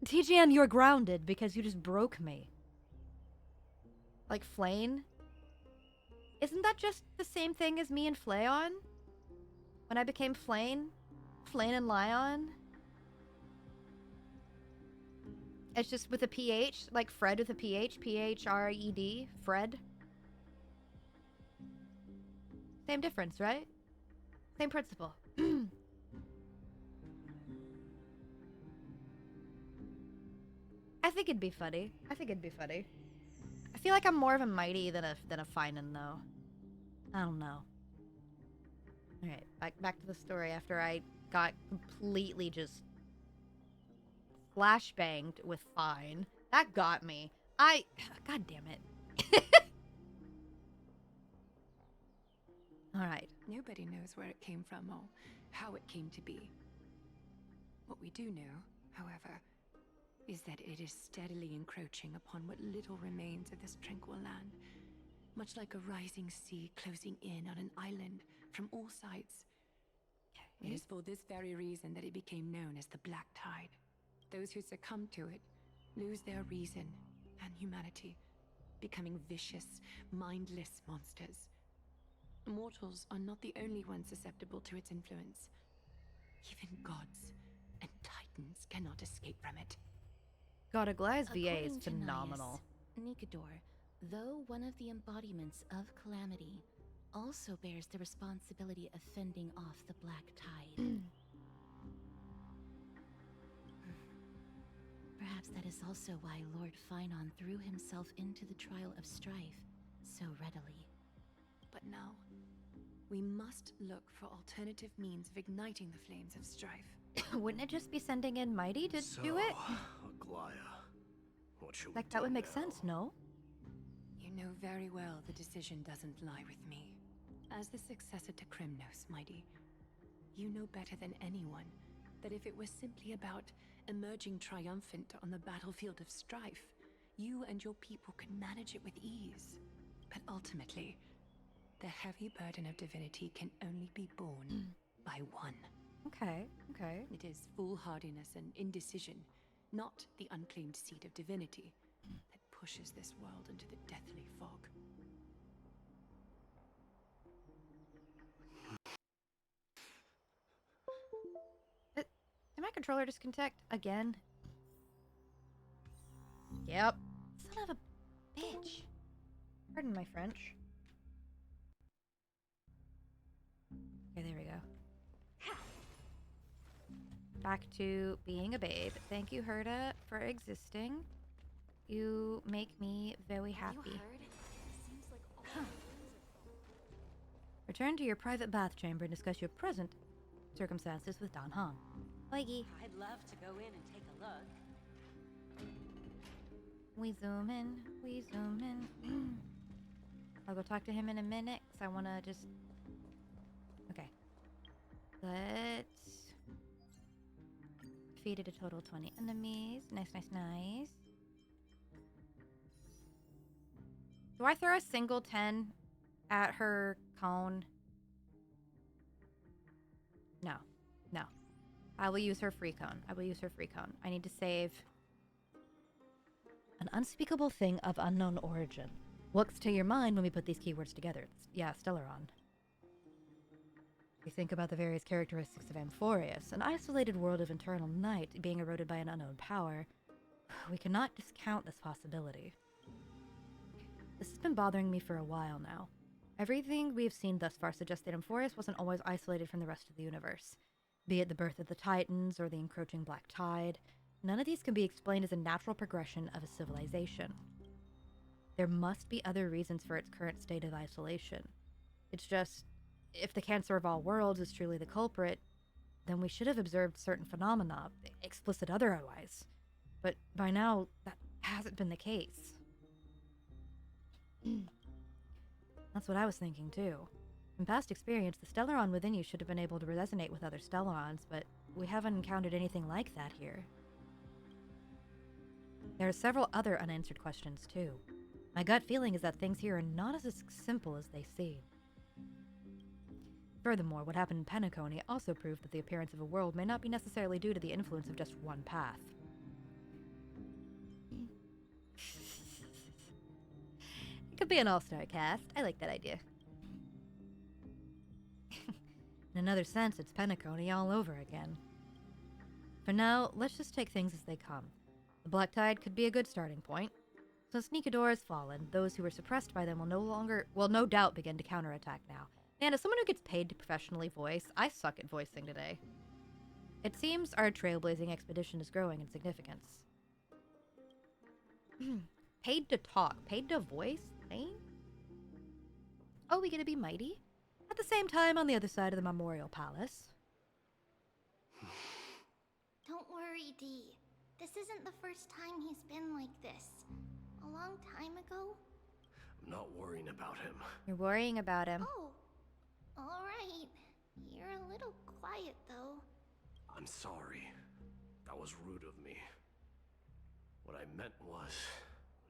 TGN, you're grounded because you just broke me. Like Flayn? Isn't that just the same thing as me and Flayon? When I became Flayn? Flayn and Lion? It's just with a PH, like Fred with a PH, P-H-R-E-D, Fred. Same difference, right? Same principle. I think it'd be funny. I feel like I'm more of a Mighty than a Finan, though. I don't know. Alright, back to the story after I got completely just flashbanged with Fine. That got me. God damn it. Alright. Nobody knows where it came from or how it came to be. What we do know, however, is that it is steadily encroaching upon what little remains of this tranquil land, much like a rising sea closing in on an island from all sides. It is for this very reason that it became known as the Black Tide. Those who succumb to it lose their reason and humanity, becoming vicious, mindless monsters. Mortals are not the only ones susceptible to its influence. Even gods and titans cannot escape from it. God, Aglaya's VA is According to phenomenal. Naius, Nikador, though one of the embodiments of calamity, also bears the responsibility of fending off the Black Tide. Perhaps that is also why Lord Finon threw himself into the trial of strife so readily. But now, we must look for alternative means of igniting the flames of strife. Wouldn't it just be sending in Mighty to do it? Aglaya, what should Like, we that do would make now? sense, no? You know very well the decision doesn't lie with me. As the successor to Krymnos, Mighty, you know better than anyone that if it was simply about emerging triumphant on the battlefield of strife, you and your people could manage it with ease. But ultimately, the heavy burden of divinity can only be borne by one. Okay, okay. It is foolhardiness and indecision, not the unclaimed seed of divinity, that pushes this world into the deathly fog. Did my controller disconnect again? Yep. Son of a bitch. Pardon my French. Okay, there we go. Back to being a babe. Thank you, Herda, for existing. You make me very happy. Return to your private bath chamber and discuss your present circumstances with Don Hong. Oigi. I'd love to go in and take a look. We zoom in, we zoom in. I'll go talk to him in a minute, because I want to just... Okay. Let's... Defeated a total of 20 enemies. Nice, nice, nice. Do I throw a single 10 at her cone? No. No. I will use her free cone. I will use her free cone. I need to save... An unspeakable thing of unknown origin. What's to your mind when we put these keywords together? Yeah, Stellaron. We think about the various characteristics of Amphorius, an isolated world of eternal night being eroded by an unknown power. We cannot discount this possibility. This has been bothering me for a while now. Everything we have seen thus far suggests that Amphorius wasn't always isolated from the rest of the universe. Be it the birth of the Titans or the encroaching Black Tide, none of these can be explained as a natural progression of a civilization. There must be other reasons for its current state of isolation. It's just, if the Cancer of all worlds is truly the culprit, then we should have observed certain phenomena, explicit otherwise. But by now, that hasn't been the case. That's what I was thinking too. In past experience, the Stellaron within you should have been able to resonate with other Stellarons, but we haven't encountered anything like that here. There are several other unanswered questions too. My gut feeling is that things here are not as simple as they seem. Furthermore, what happened in Penacony also proved that the appearance of a world may not be necessarily due to the influence of just one path. It could be an all-star cast. I like that idea. In another sense, it's Penacony all over again. For now, let's just take things as they come. The Black Tide could be a good starting point. Since Nikador has fallen, those who were suppressed by them will no doubt begin to counterattack now. And as someone who gets paid to professionally voice, I suck at voicing today. It seems our trailblazing expedition is growing in significance. Paid to talk, paid to voice? Lane? Oh, we get to be mighty? At the same time, on the other side of the Memorial Palace. Don't worry, Dee. This isn't the first time he's been like this. A long time ago? I'm not worrying about him. You're worrying about him. Oh, alright. You're a little quiet, though. I'm sorry. That was rude of me. What I meant was,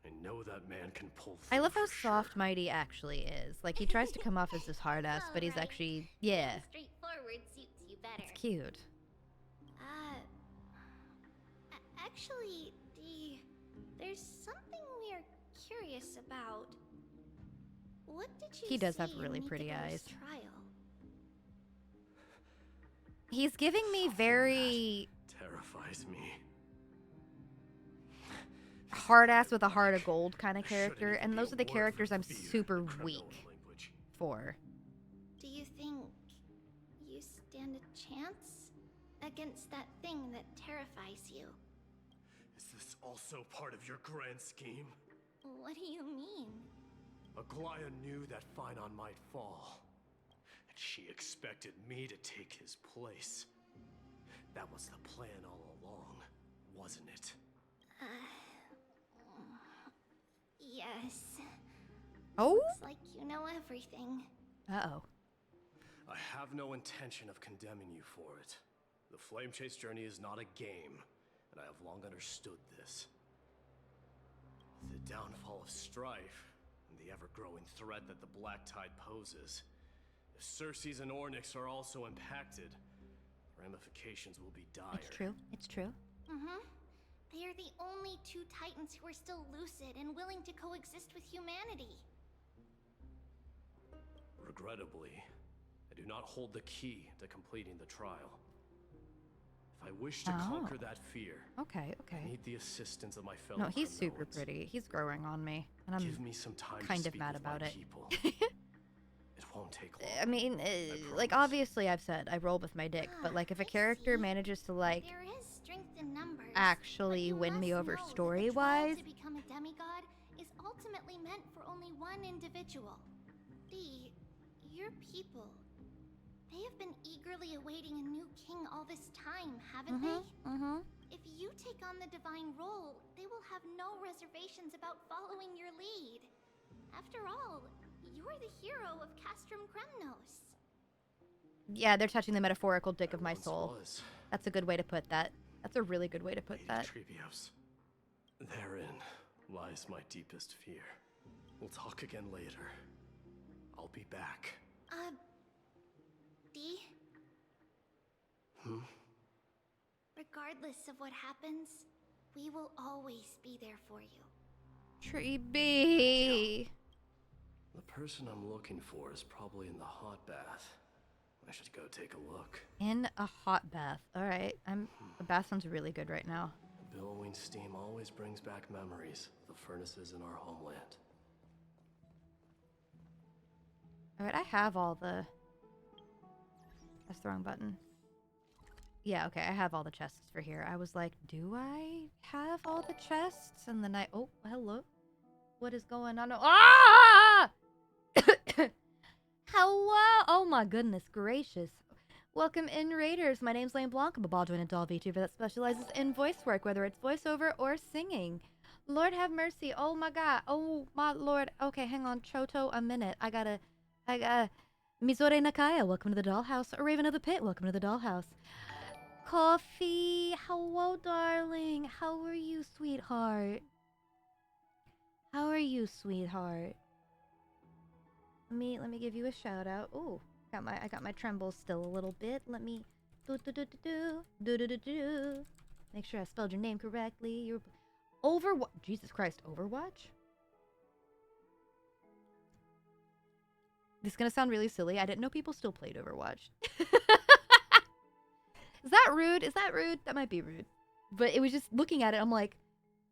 I know that man can pull through. I love how for soft sure. Mighty actually is. Like, he tries to come off as this hard ass, but he's Alright. actually, yeah. Straightforward suits you better. It's cute. Actually, there's something we're curious about. What did you He does have see really in pretty Mikador's eyes. trial? He's giving me very Terrifies me. hard ass with a heart of gold kind of character, and those are the characters I'm super weak for. Do you think you stand a chance against that thing that terrifies you? Is this also part of your grand scheme? What do you mean? Aglaya knew that Phynon might fall, and she expected me to take his place. That was the plan all along, wasn't it? Yes. Oh? Looks like you know everything. Uh-oh. I have no intention of condemning you for it. The Flame Chase journey is not a game, and I have long understood this. The downfall of strife, and the ever-growing threat that the Black Tide poses. If Circes and Ornyx are also impacted, the ramifications will be dire. It's true. It's true. Mm-hmm. They are the only two Titans who are still lucid and willing to coexist with humanity. Regrettably, I do not hold the key to completing the trial. If I wish to conquer that fear, Okay. I need the assistance of my fellow No, he's super criminals. pretty. He's growing on me, and I'm Give me some time kind to of speak mad with about my it. people. It won't take long. I mean, like, promise. obviously I've said I roll with my dick, but, like, if a character manages to, like, There is strength in numbers. actually but you win me must over know that the story-wise, trial to become a demigod is ultimately meant for only one individual. Your people. They have been eagerly awaiting a new king all this time, haven't they? Mm-hmm. If you take on the divine role, they will have no reservations about following your lead. After all, you're the hero of Castrum Kremnos. Yeah, they're touching the metaphorical dick of my Once soul. was. That's a good way to put that. That's a really good way to put Lady that. Tribbios. Therein lies my deepest fear. We'll talk again later. I'll be back. D? Hmm? Regardless of what happens, we will always be there for you. TRIBBIE! The person I'm looking for is probably in the hot bath. I should go take a look. In a hot bath. Alright, the bath sounds really good right now. Billowing steam always brings back memories of the furnaces in our homeland. Alright, I have all the... That's the wrong button. Yeah, okay, I have all the chests for here. I was like, do I have all the chests? And then oh, hello. What is going on? Ah! Hello! Oh my goodness gracious. Welcome in, Raiders. My name's LainBlanc. I'm a ball-jointed and doll VTuber that specializes in voice work, whether it's voiceover or singing. Lord have mercy. Oh my god. Oh my lord. Okay, hang on. Choto, a minute. I gotta... Mizore Nakaya, welcome to the dollhouse. Raven of the Pit, welcome to the dollhouse. Coffee, hello, darling. How are you, sweetheart? How are you, sweetheart? Let me give you a shout out. Ooh, I got my trembles still a little bit. Let me do. Make sure I spelled your name correctly. You're Overwatch. Jesus Christ, Overwatch? This is gonna sound really silly. I didn't know people still played Overwatch. Is that rude? Is that rude? That might be rude. But it was just looking at it, I'm like,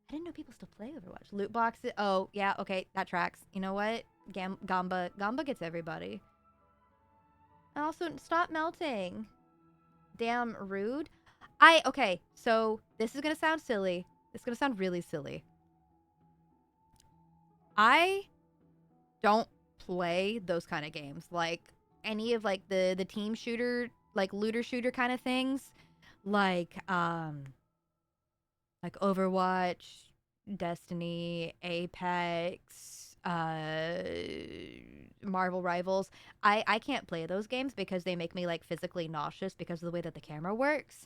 I didn't know people still play Overwatch. Loot boxes. Oh, yeah, okay, that tracks. You know what? Gamba gets everybody. And also, stop melting. Damn rude. Okay, so this is gonna sound silly. It's gonna sound really silly. I don't play those kind of games. Like, any of, like, the team shooter, like, looter shooter kind of things. Like Overwatch, Destiny, Apex, Marvel Rivals. I can't play those games because they make me, like, physically nauseous because of the way that the camera works.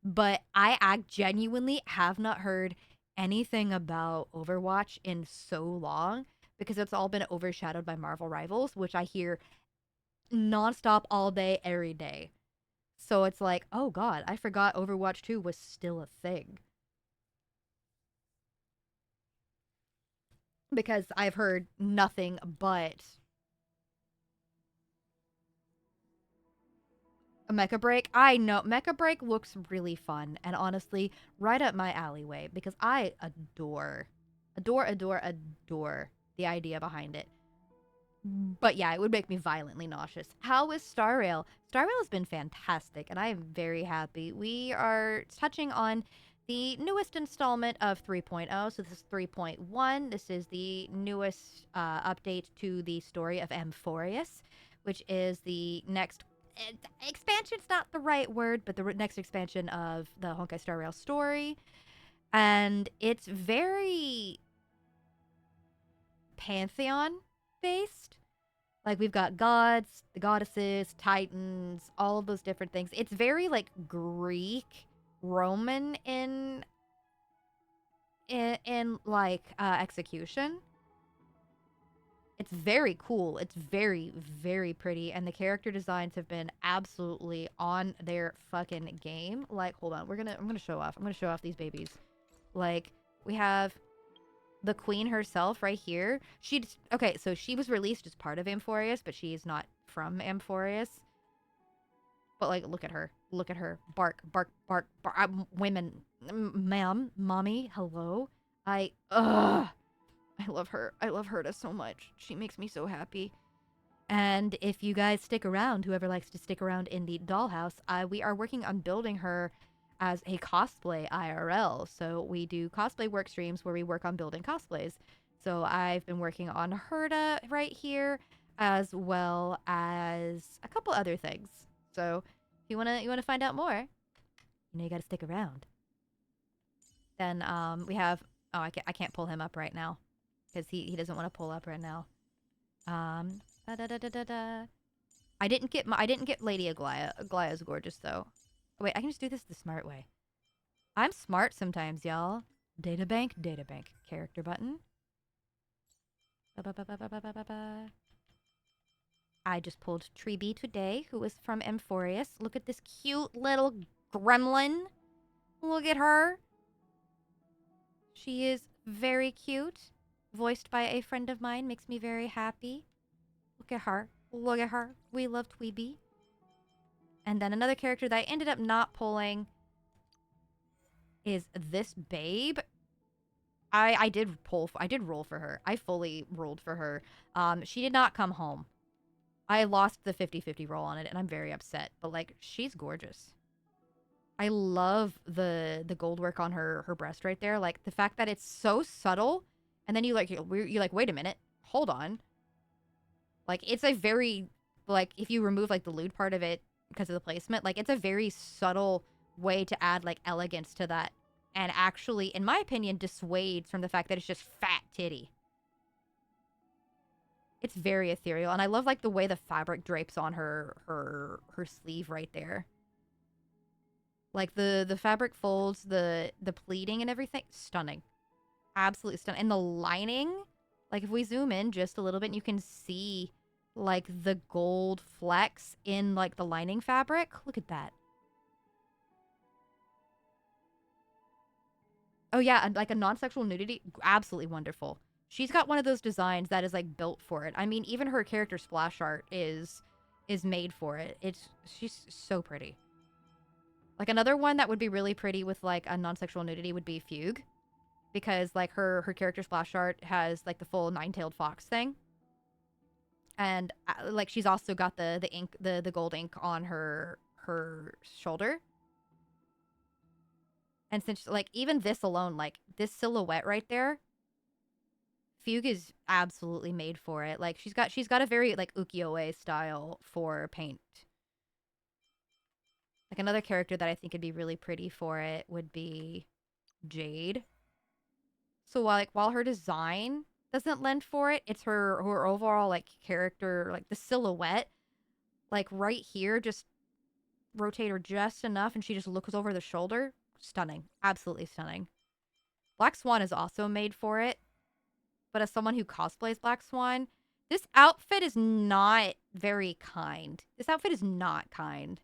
But I genuinely have not heard anything about Overwatch in so long because it's all been overshadowed by Marvel Rivals, which I hear nonstop all day, every day. So it's like, oh god, I forgot Overwatch 2 was still a thing. Because I've heard nothing but a Mecha Break. I know Mecha Break looks really fun and honestly right up my alleyway because I adore the idea behind it. But yeah, it would make me violently nauseous. How is Star Rail? Star Rail has been fantastic and I am very happy. We are touching on the newest installment of 3.0. So this is 3.1. This is the newest update to the story of Amphorius, which is the next expansion's not the right word, but the next expansion of the Honkai Star Rail story. And it's very pantheon based. Like we've got gods, the goddesses, titans, all of those different things. It's very like Greek, Roman in like execution. It's very cool. It's very, very pretty. And the character designs have been absolutely on their fucking game. Like, hold on. I'm gonna show off. I'm gonna show off these babies. Like, we have the queen herself right here. Okay, so she was released as part of Amphorius, but she is not from Amphorius. But like, look at her. Look at her. Bark, bark, bark, bark. Women. Ma'am, mommy, hello. I love her. I love Herta so much. She makes me so happy. And if you guys stick around, whoever likes to stick around in the dollhouse, we are working on building her as a cosplay IRL. So we do cosplay work streams where we work on building cosplays. So I've been working on Herta right here, as well as a couple other things. So if you wanna find out more, you gotta stick around. Then we have I can't pull him up right now. Because he doesn't want to pull up right now. I didn't get Lady Aglaia. Aglaia's gorgeous though. Oh, wait, I can just do this the smart way. I'm smart sometimes, y'all. Databank, character button. I just pulled TRIBBIE today, who is from Amphorius. Look at this cute little gremlin. Look at her. She is very cute. Voiced by a friend of mine, makes me very happy. Look at her. Look at her. We love TRIBBIE. And then another character that I ended up not pulling is this babe. I did roll for her. I fully rolled for her. She did not come home. I lost the 50-50 roll on it, and I'm very upset. But like, she's gorgeous. I love the gold work on her breast right there. Like the fact that it's so subtle. And then you're like, wait a minute, hold on. Like, it's a very, like, if you remove, like, the lewd part of it because of the placement, like, it's a very subtle way to add, like, elegance to that. And actually, in my opinion, dissuades from the fact that it's just fat titty. It's very ethereal. And I love, like, the way the fabric drapes on her sleeve right there. Like, the fabric folds, the pleating and everything, stunning. Absolutely stunning. And the lining, like if we zoom in just a little bit, you can see like the gold flecks in like the lining fabric. Look at that. Oh yeah, and like a non-sexual nudity, absolutely wonderful. She's got one of those designs that is like built for it. I mean, even her character splash art is made for it. She's so pretty. Like another one that would be really pretty with like a non-sexual nudity would be Fugue. Because like her character splash art has like the full nine-tailed fox thing, and like she's also got the ink, the gold ink on her shoulder. And since like even this alone, like this silhouette right there, Fugue is absolutely made for it. Like she's got a very like ukiyo-e style for paint. Like another character that I think would be really pretty for it would be Jade. So while her design doesn't lend for it, it's her overall like character, like the silhouette, like right here, just rotate her just enough and she just looks over the shoulder. Stunning. Absolutely stunning. Black Swan is also made for it. But as someone who cosplays Black Swan, this outfit is not very kind. This outfit is not kind.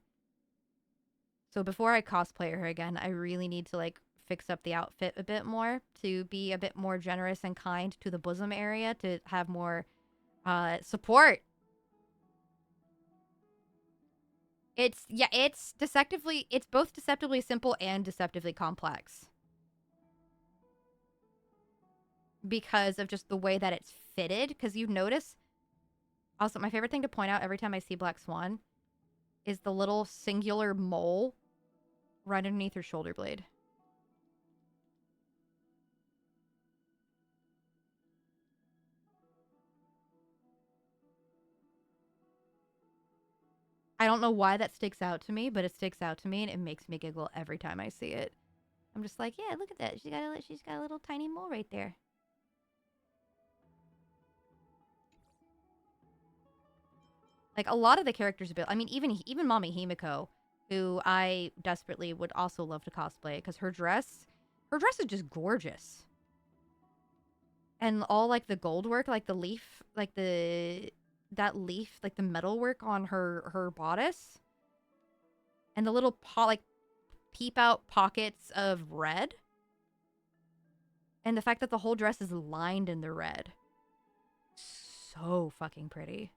So before I cosplay her again, I really need to like fix up the outfit a bit more to be a bit more generous and kind to the bosom area to have more support. It's it's both deceptively simple and deceptively complex. Because of just the way that it's fitted. Because you notice, also my favorite thing to point out every time I see Black Swan is the little singular mole right underneath her shoulder blade. I don't know why that sticks out to me, but it sticks out to me and it makes me giggle every time I see it. I'm just like, yeah, look at that. She's got a little tiny mole right there. Like, a lot of the characters built... I mean, even Mommy Himiko, who I desperately would also love to cosplay, because her dress is just gorgeous. And all, like, the gold work, like, the leaf, like, that leaf, like, the metal work on her bodice. And the little, peep-out pockets of red. And the fact that the whole dress is lined in the red. So fucking pretty.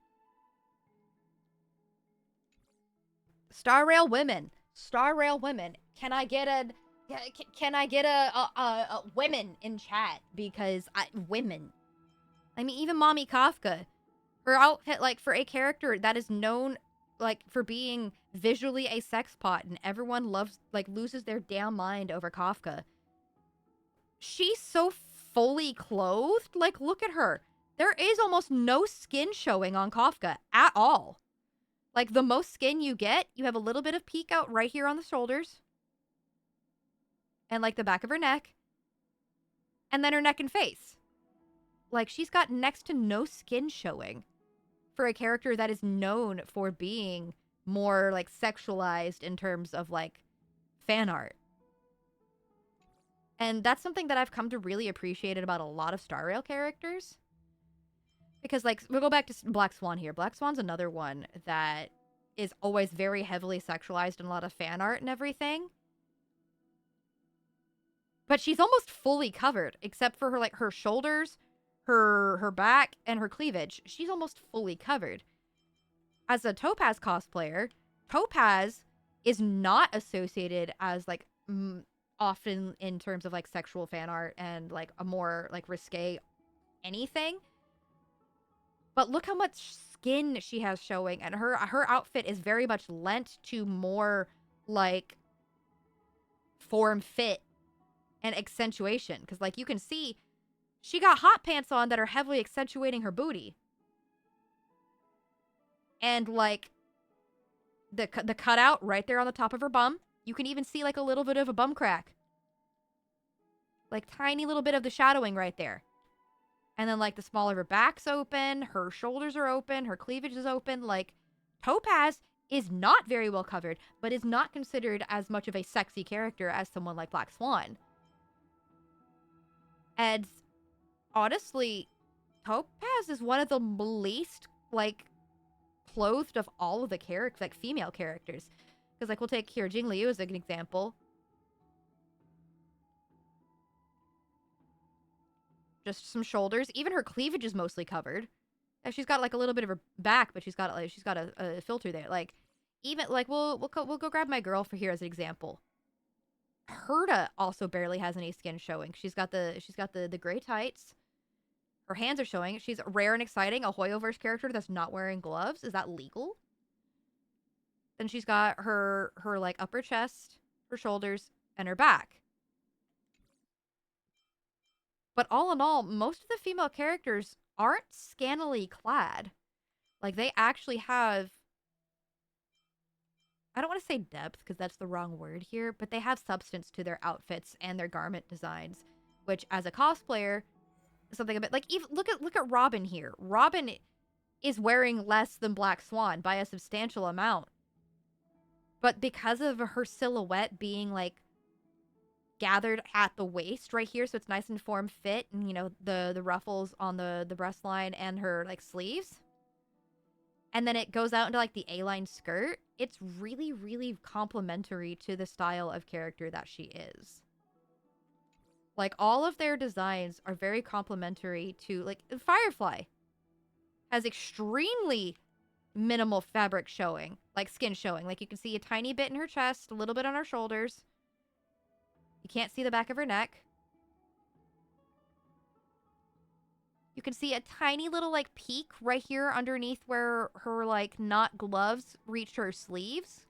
Star Rail women. Star Rail women. Can I get a women in chat? Because women. I mean, even Mommy Kafka. Her outfit, like, for a character that is known, like, for being visually a sex pot and everyone loses their damn mind over Kafka. She's so fully clothed. Like, look at her. There is almost no skin showing on Kafka at all. Like, the most skin you get, you have a little bit of peek out right here on the shoulders. And, like, the back of her neck. And then her neck and face. Like, she's got next to no skin showing for a character that is known for being more, like, sexualized in terms of, like, fan art. And that's something that I've come to really appreciate about a lot of Star Rail characters. Because, like, we'll go back to Black Swan here. Black Swan's another one that is always very heavily sexualized in a lot of fan art and everything. But she's almost fully covered, except for her, like, her shoulders, her back, and her cleavage. She's almost fully covered. As a Topaz cosplayer, Topaz is not associated as, like, often in terms of, like, sexual fan art and, like, a more, like, risque anything. But look how much skin she has showing, and her outfit is very much lent to more, like, form fit and accentuation. Because, like, you can see she got hot pants on that are heavily accentuating her booty. And, like, the cutout right there on the top of her bum. You can even see, like, a little bit of a bum crack. Like, tiny little bit of the shadowing right there. And then, like, the small of her back's open, her shoulders are open, her cleavage is open. Like, Topaz is not very well covered, but is not considered as much of a sexy character as someone like Black Swan. And honestly, Topaz is one of the least, like, clothed of all of the characters, like, female characters. Because, like, we'll take here Jing Liu as an example. Just some shoulders. Even her cleavage is mostly covered. And she's got, like, a little bit of her back, but she's got a filter there. Like, even, like, we'll go grab my girl for here as an example. Herta also barely has any skin showing. She's got the gray tights. Her hands are showing. She's rare and exciting. A Hoyoverse character that's not wearing gloves. Is that legal? Then she's got her like upper chest, her shoulders, and her back. But all in all, most of the female characters aren't scantily clad. Like, they actually have, I don't want to say depth, because that's the wrong word here, but they have substance to their outfits and their garment designs, which, as a cosplayer, is something a bit, like, even look at Robin here. Robin is wearing less than Black Swan by a substantial amount. But because of her silhouette being, like, gathered at the waist right here, so it's nice and form fit, and, you know, the ruffles on the breast line and her, like, sleeves, and then it goes out into, like, the A-line skirt, it's really, really complementary to the style of character that she is. Like, all of their designs are very complementary to, like, Firefly has extremely minimal fabric showing, like skin showing. Like, you can see a tiny bit in her chest, a little bit on her shoulders. You can't see the back of her neck. You can see a tiny little, like, peak right here underneath where her, like, not gloves reach her sleeves.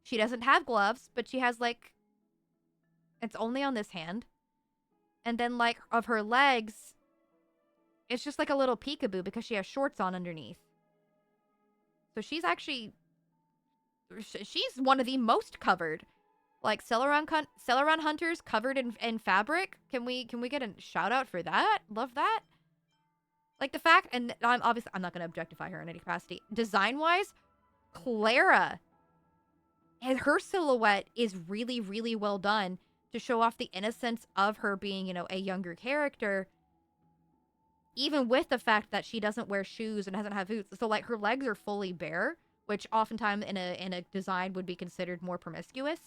She doesn't have gloves, but she has, like, it's only on this hand. And then, like, of her legs, it's just like a little peekaboo because she has shorts on underneath. So she's actually, she's one of the most covered. Like, Celeron hunters covered in fabric. Can we get a shout out for that? Love that. Like, the fact, and I'm not going to objectify her in any capacity. Design-wise, Clara, and her silhouette is really, really well done to show off the innocence of her being, you know, a younger character, even with the fact that she doesn't wear shoes and doesn't have boots. So, like, her legs are fully bare, which oftentimes in a design would be considered more promiscuous.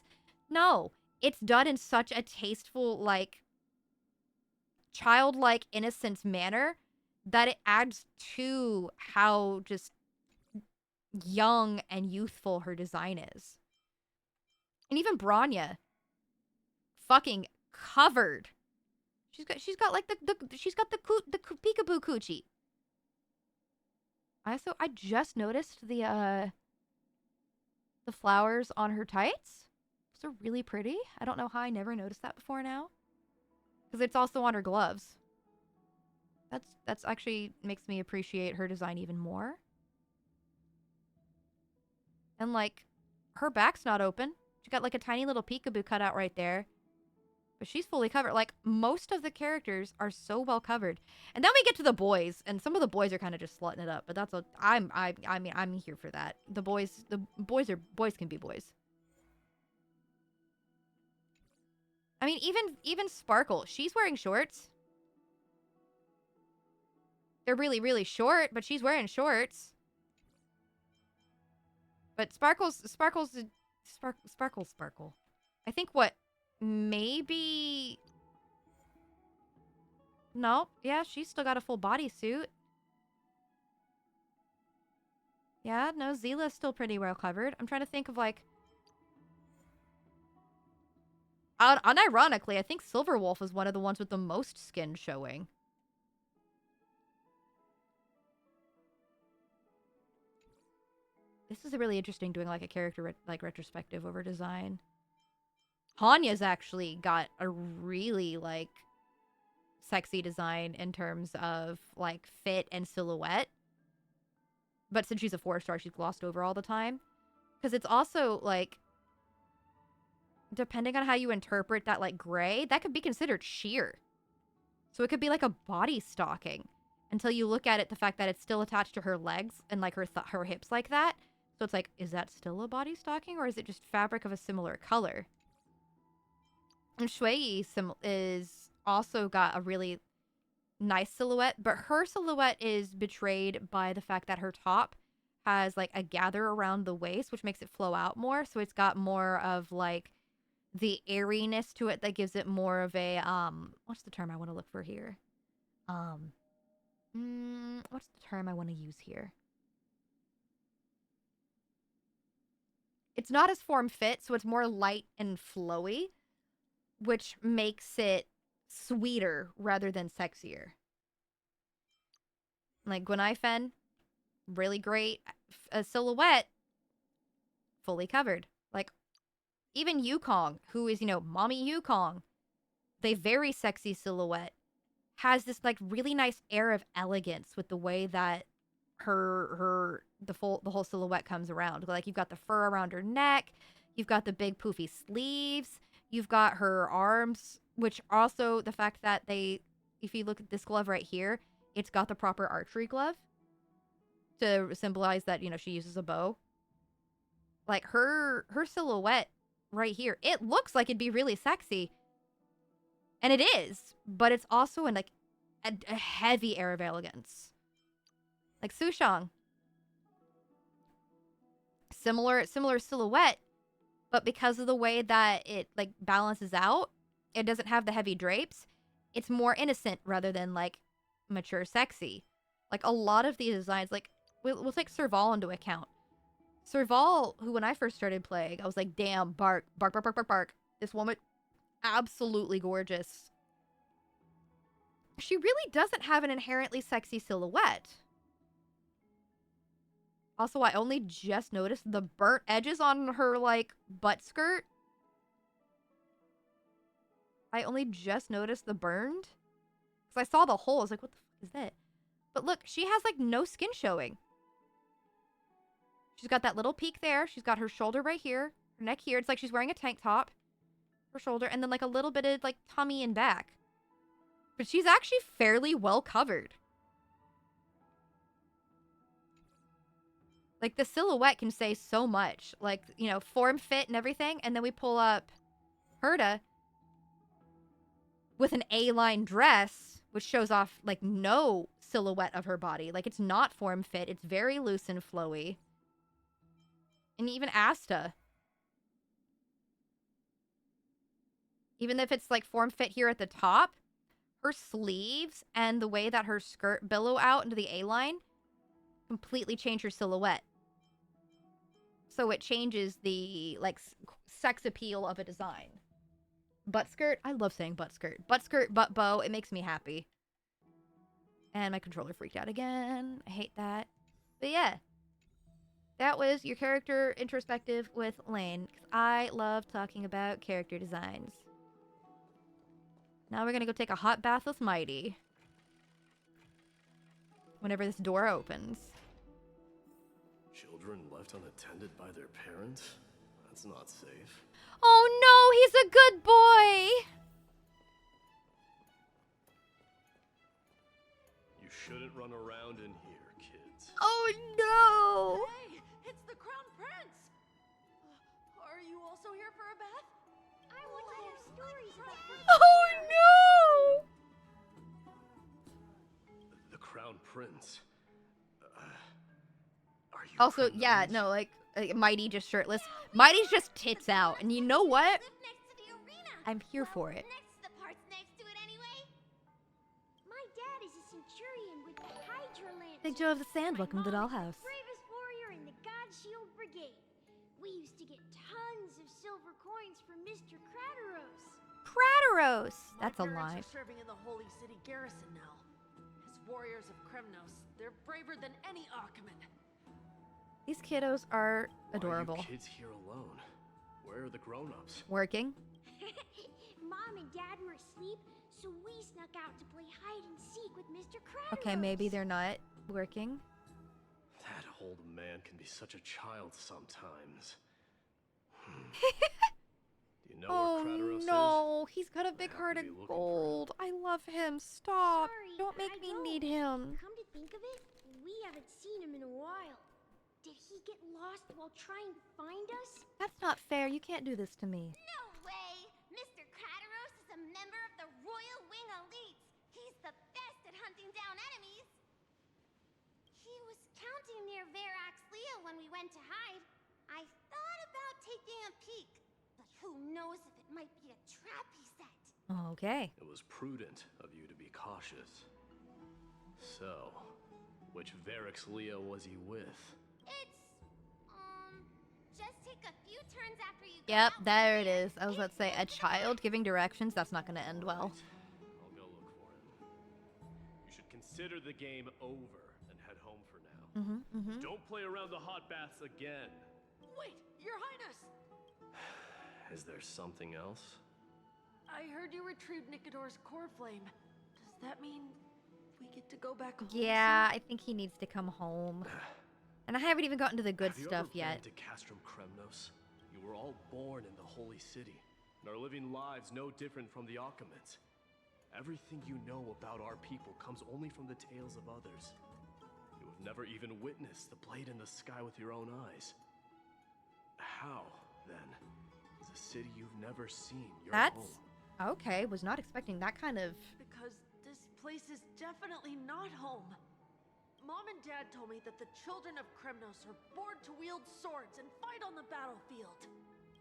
No, it's done in such a tasteful, like, childlike, innocent manner that it adds to how just young and youthful her design is. And even Branya, fucking covered. She's got like the peekaboo coochie. I just noticed the flowers on her tights. Those are really pretty. I don't know how I never noticed that before now. Because it's also on her gloves. That's actually makes me appreciate her design even more. And, like, her back's not open. She got, like, a tiny little peekaboo cut out right there. But she's fully covered. Like, most of the characters are so well covered. And then we get to the boys, and some of the boys are kind of just slutting it up. But that's a I'm here for that. The boys can be boys. I mean, even Sparkle, she's wearing shorts. They're really, really short, but she's wearing shorts. But Sparkle. I think what, maybe... No, yeah, she's still got a full bodysuit. Yeah, no, Zila's still pretty well covered. I'm trying to think of, like... Unironically, I think Silverwolf is one of the ones with the most skin showing. This is really interesting, doing like a character retrospective over design. Hanya's actually got a really like sexy design in terms of like fit and silhouette. But since she's a 4-star, she's glossed over all the time. Because it's also like, depending on how you interpret that like gray, that could be considered sheer. So it could be like a body stocking until you look at it, the fact that it's still attached to her legs and like her hips like that. So it's like, is that still a body stocking, or is it just fabric of a similar color? And Shui is also got a really nice silhouette, but her silhouette is betrayed by the fact that her top has like a gather around the waist, which makes it flow out more. So it's got more of like the airiness to it that gives it more of a, what's the term I want to look for here? What's the term I want to use here? It's not as form-fit, so it's more light and flowy, which makes it sweeter rather than sexier. Like, Gwenaifen, really great. A silhouette, fully covered. Like, even Yukong, who is, you know, Mommy Yukong, the very sexy silhouette, has this, like, really nice air of elegance with the way that the whole silhouette comes around. Like, you've got the fur around her neck, you've got the big poofy sleeves, you've got her arms, which also the fact that if you look at this glove right here, it's got the proper archery glove to symbolize that, you know, she uses a bow. Like, her silhouette right here, it looks like it'd be really sexy, and it is, but it's also in like a heavy air of elegance. Like Sushang, similar silhouette, but because of the way that it like balances out, it doesn't have the heavy drapes. It's more innocent rather than like mature sexy. Like a lot of these designs, like we'll take Serval into account. Serval, who when I first started playing, I was like, damn, bark, bark, bark, bark, bark, bark. This woman, absolutely gorgeous. She really doesn't have an inherently sexy silhouette. Also, I only just noticed the burnt edges on her, like, butt skirt. I only just noticed the burned. Because I saw the hole. I was like, what the fuck is that? But look, she has, like, no skin showing. She's got that little peak there. She's got her shoulder right here. Her neck here. It's like she's wearing a tank top. Her shoulder. And then, like, a little bit of, like, tummy and back. But she's actually fairly well covered. Like, the silhouette can say so much. Like, you know, form, fit, and everything. And then we pull up Herta with an A-line dress, which shows off, like, no silhouette of her body. Like, it's not form fit. It's very loose and flowy. And even Asta. Even if it's, like, form fit here at the top, her sleeves and the way that her skirt billow out into the A-line completely change her silhouette. So it changes the, like, sex appeal of a design. Butt skirt? I love saying butt skirt. Butt skirt, butt bow. It makes me happy. And my controller freaked out again. I hate that. But yeah. That was your character introspective with Lain. Because I love talking about character designs. Now we're going to go take a hot bath with Mighty. Whenever this door opens. Children left unattended by their parents? That's not safe. Oh no, he's a good boy! You shouldn't run around in here, kids. Oh no! Hey, it's the Crown Prince! Are you also here for a bath? I want to hear stories about Oh no! The Crown Prince. Are you Also, criminals? yeah, no, like, Mighty just shirtless. Mighty's just tits out. And you know what? live next to the arena. I'm here for it. Next to the parts next to it anyway. My dad is a centurion with the Hydra Lance. Big Joe of the Sand, welcome to the Dollhouse. Bravest warrior in the God Shield Brigade. We used to get tons of silver coins from Mr. Crateros. Prateros! That's a My lie. parents are serving in the Holy City garrison now. As warriors of Kremnos, they're braver than any Archiman. These kiddos are adorable. Why are you kids here alone? Where are the grown-ups? Working. Mom and Dad were asleep, so we snuck out to play hide and seek with Mr. Crateros. Okay, maybe they're not working. That old man can be such a child sometimes. Do you know Oh where Crateros is? no, he's got a big I heart have of to be looking for gold. I love him. Stop. Sorry, Don't make I me don't. need him. Come to think of it, we haven't seen him in a while. Did he get lost while trying to find us? That's not fair. You can't do this to me. No way! Mr. Crateros is a member of the Royal Wing Elites. He's the best at hunting down enemies. He was counting near Verax Lea when we went to hide. I thought about taking a peek, but who knows if it might be a trap he set. Okay. It was prudent of you to be cautious. So, which Verax Lea was he with? Just take a few turns after you Yep, there it is. I was about to say, a child giving directions, that's not going to end well. I'll go look for him. You should consider the game over and head home for now. Don't play around the hot baths again. Wait, Your Highness! Is there something else? I heard you retrieved Nicodor's core flame. Does that mean we get to go back home? Yeah, I think he needs to come home. And I haven't even gotten to the good Have you stuff ever yet. been to Castrum Kremnos? You were all born in the Holy City and are living lives no different from the Archimans. Everything you know about our people comes only from the tales of others. You have never even witnessed the blade in the sky with your own eyes. How, then, is a city you've never seen your That's home? okay. Was not expecting that kind of. Because this place is definitely not home. Mom and Dad told me that the children of Kremnos are born to wield swords and fight on the battlefield.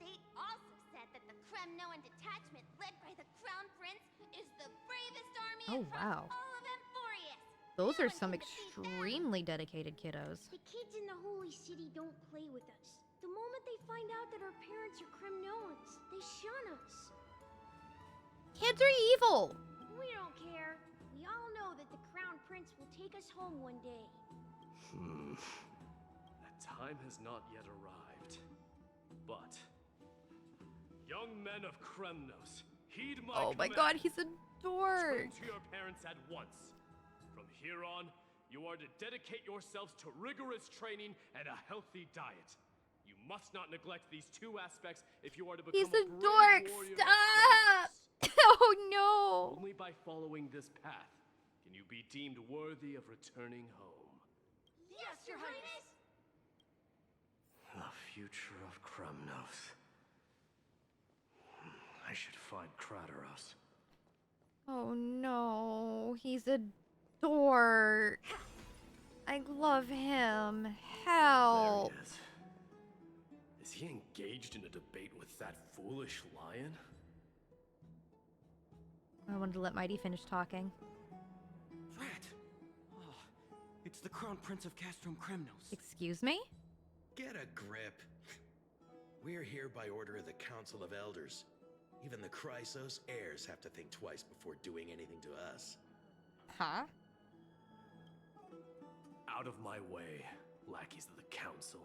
They also said that the Kremnoan detachment led by the Crown Prince is the bravest army Oh, across wow. all of Emporius. Those No are one some can defeat them. extremely dedicated kiddos. The kids in the Holy City don't play with us. The moment they find out that our parents are Kremnoans, they shun us. Kids are evil! We don't care. We all know that the Crown Prince will take us home one day. That time has not yet arrived. But, young men of Kremnos, heed my Oh my command. god, he's a dork! Turn to your parents at once. From here on, you are to dedicate yourselves to rigorous training and a healthy diet. You must not neglect these two aspects if you are to become He's a brave dork! warrior of Stop! Kremnos. Oh no! Only by following this path can you be deemed worthy of returning home. Yes, Your Highness! The future of Kremnos. I should find Krateros. Oh no, he's a dork. I love him. Help. There he is. Is he engaged in a debate with that foolish lion? I wanted to let Mighty finish talking. Rat! Oh, it's the Crown Prince of Castrum Kremnos. Excuse me? Get a grip. We're here by order of the Council of Elders. Even the Chrysos heirs have to think twice before doing anything to us. Huh? Out of my way, lackeys of the council.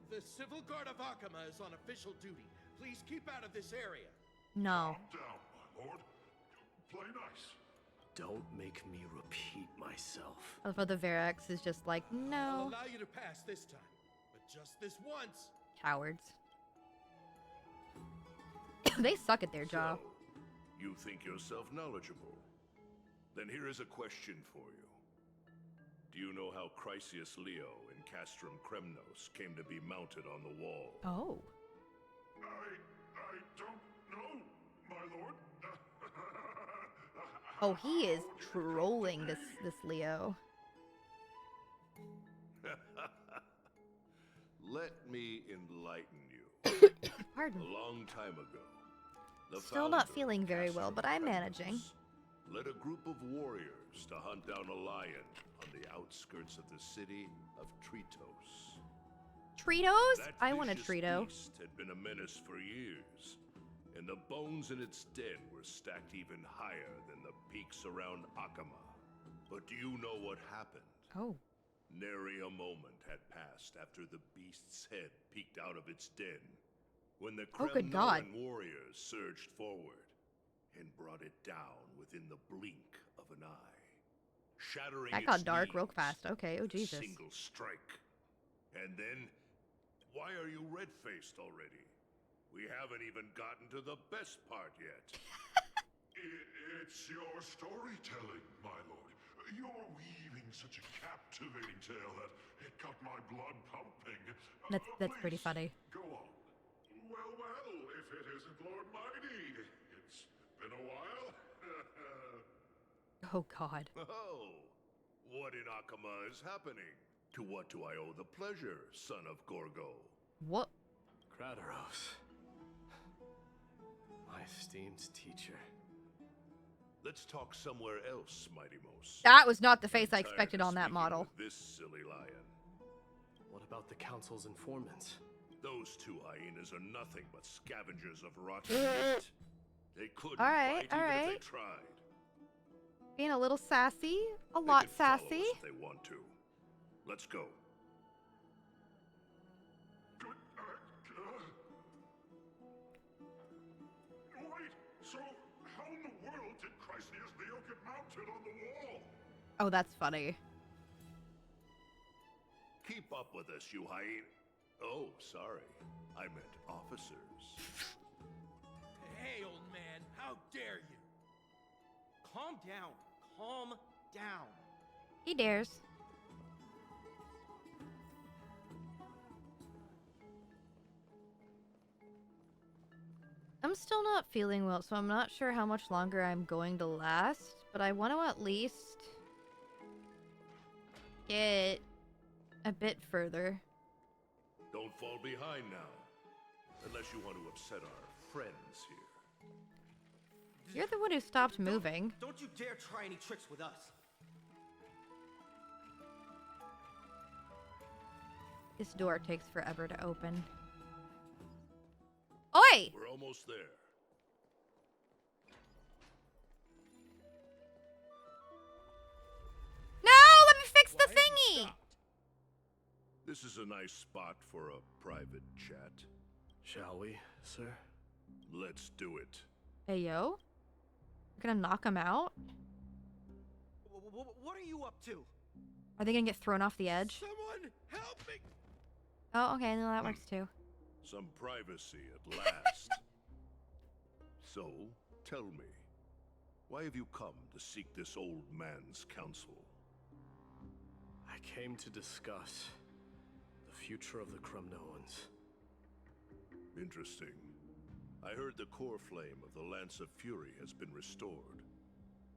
The Civil Guard of Akama is on official duty. Please keep out of this area. No. Calm down, my lord. Play nice. Don't make me repeat myself. I love how the Verax is just like, I'll no. allow you to pass this time, but just this once. Cowards. They suck at their job. So, you think yourself knowledgeable? Then here is a question for you. Do you know how Chrysius Leo in Castrum Kremnos came to be mounted on the wall? Oh. I don't know, my lord. Oh, he is trolling this Leo. Let me enlighten you. Pardon. A long time ago, the Still not founder feeling of very well, Castrum but I'm Kremnos managing. led a group of warriors to hunt down a lion on the outskirts of the city of Tritos. Tritos? That I want a vicious Trito. beast had been a menace for years, and the bones in its den were stacked even higher than the peaks around Akama. But do you know what happened? Oh. Nary a moment had passed after the beast's head peeked out of its den, when the Oh, good God. Kremnoan warriors surged forward and brought it down within the blink of an eye, shattering That its got dark real knees fast. Okay, oh with a Jesus. single strike. And then, why are you red-faced already? We haven't even gotten to the best part yet. It's your storytelling, my lord. You're weaving such a captivating tale that it got my blood pumping. That's pretty Please, funny. Go on. Well, if it isn't Lord Mighty. It's been a while. Oh God. Oh, what in Akama is happening? To what do I owe the pleasure, son of Gorgo? What? Krateros. My esteemed teacher. Let's talk somewhere else, Mighty Mos. That was not the face I I'm tired expected of on that speaking model. with this silly lion. What about the council's informants? Those two hyenas are nothing but scavengers of rotten meat. They couldn't All right, bite all even if right. they tried. Being a little sassy. A They lot can follow us sassy. if they want to. Let's go. Wait, so how in the world did Chrysius Leo get mounted on the wall? Oh, that's funny. Keep up with us, you hyena. Oh, sorry. I meant officers. Hey, old man, how dare you? Calm down. Calm down. He dares. I'm still not feeling well, so I'm not sure how much longer I'm going to last, but I want to at least get a bit further. Don't fall behind now. Unless you want to upset our friends here. You're the one who stopped moving. Don't you dare try any tricks with us. This door takes forever to open. Oi! We're almost there. No! Let me fix the thingy! This is a nice spot for a private chat. Shall we, sir? Let's do it. Hey, yo? You're gonna knock him out? What are you up to? Are they gonna get thrown off the edge? Someone help me! Oh, okay, no, that works too. Some privacy at last. So, tell me, why have you come to seek this old man's counsel? I came to discuss the future of the Kremnoans. Interesting. I heard the core flame of the Lance of Fury has been restored,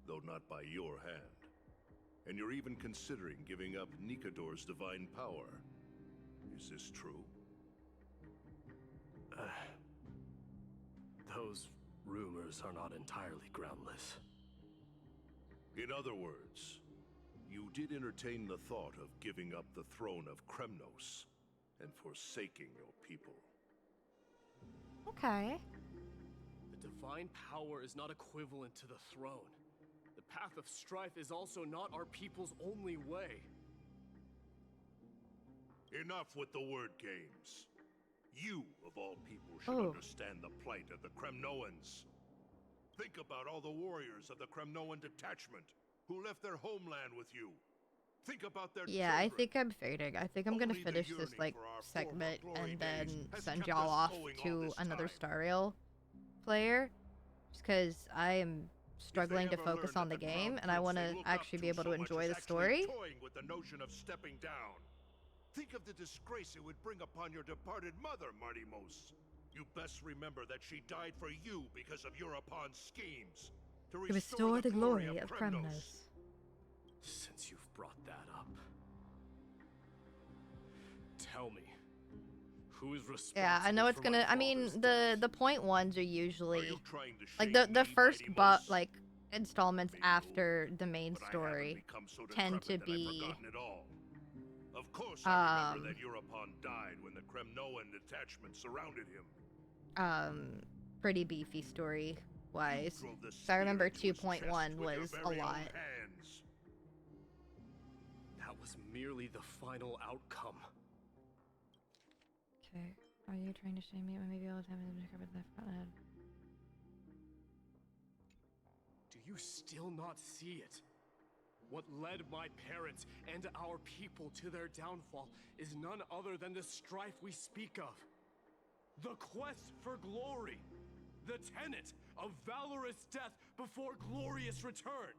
though not by your hand. And you're even considering giving up Nikador's divine power. Is this true? Those rumors are not entirely groundless. In other words, you did entertain the thought of giving up the throne of Kremnos and forsaking your people. Okay. The divine power is not equivalent to the throne. The path of strife is also not our people's only way. Enough with the word games. You, of all people, should understand the plight of the Kremnoans. Think about all the warriors of the Kremnoan detachment who left their homeland with you. Think about their Yeah, I children. think I'm fading. I think I'm gonna finish this like segment and then send y'all off to another Star Rail player, just because I am struggling to focus on the game and I want to actually be able to enjoy the story. Toying with the notion of stepping down. Think of the disgrace it would bring upon your departed mother, Martimos. You best remember that she died for you because of Europon's schemes. To restore the glory of Kremnos. Since you've brought that up, tell me, who is responsible? Yeah, I know it's for gonna. my I mean, father's the point ones are usually like shame the me, first Martimos? like installments Maybe after the main But I story haven't become so tend to decrepit that I've be forgotten it all. Of course, I remember that Europon died when the Kremnoan detachment surrounded him. pretty beefy story wise. Drove the So I remember spear into his 2.1 chest with your was a very own lot. hands. That was merely the final outcome. Okay, are you trying to shame me? Maybe I was having to cover the front head. Do you still not see it? What led my parents and our people to their downfall is none other than the strife we speak of. The quest for glory. The tenet of valorous death before glorious return.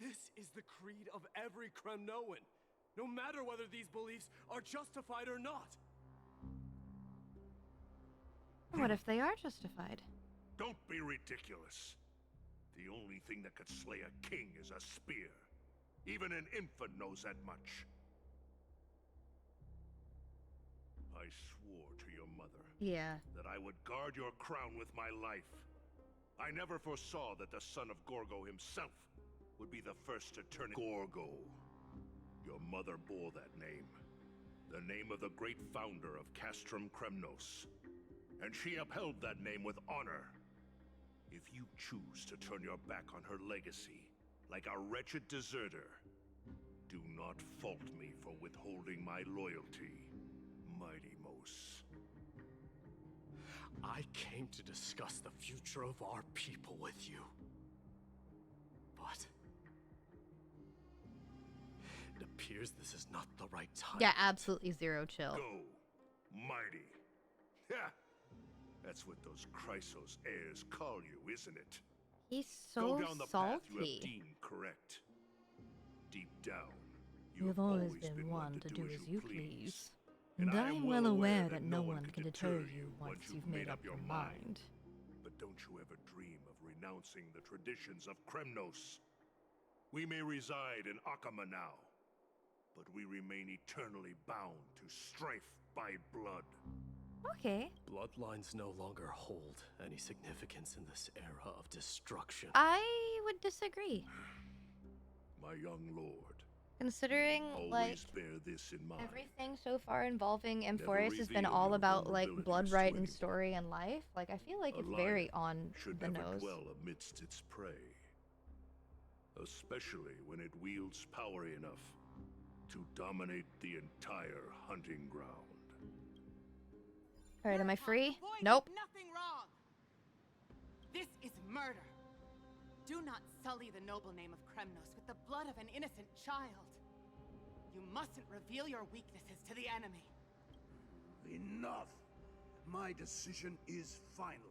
This is the creed of every Kremnoan, no matter whether these beliefs are justified or not. What if they are justified? Don't be ridiculous. The only thing that could slay a king is a spear. Even an infant knows that much. I swore to your mother that I would guard your crown with my life. I never foresaw that the son of Gorgo himself would be the first to turn Gorgo. Your mother bore that name. The name of the great founder of Castrum Kremnos. And she upheld that name with honor. If you choose to turn your back on her legacy, like a wretched deserter, do not fault me for withholding my loyalty, Martimos. I came to discuss the future of our people with you. But it appears this is not the right time. Yeah, absolutely zero chill. Go, mighty. Yeah, that's what those Chrysos heirs call you, isn't it? He's Go so down the path you have salty. deemed correct. Deep down, You've always been one to do as you please. And And I am well aware that no one can deter you once you've made up your mind. But don't you ever dream of renouncing the traditions of Kremnos. We may reside in Akama now, but we remain eternally bound to strife by blood. Okay. Bloodlines no longer hold any significance in this era of destruction. I would disagree. My young lord. Considering, Always like, bear this in mind. everything so far involving Amphorius has been all about, like, blood, right, and story and life, like, I feel like it's very on should the never nose. dwell amidst its prey, especially when it wields power enough to dominate the entire hunting ground. Alright, am I free? Nope. Nothing wrong. This is murder. Do not sully the noble name of Kremnos with the blood of an innocent child. You mustn't reveal your weaknesses to the enemy. Enough! My decision is final.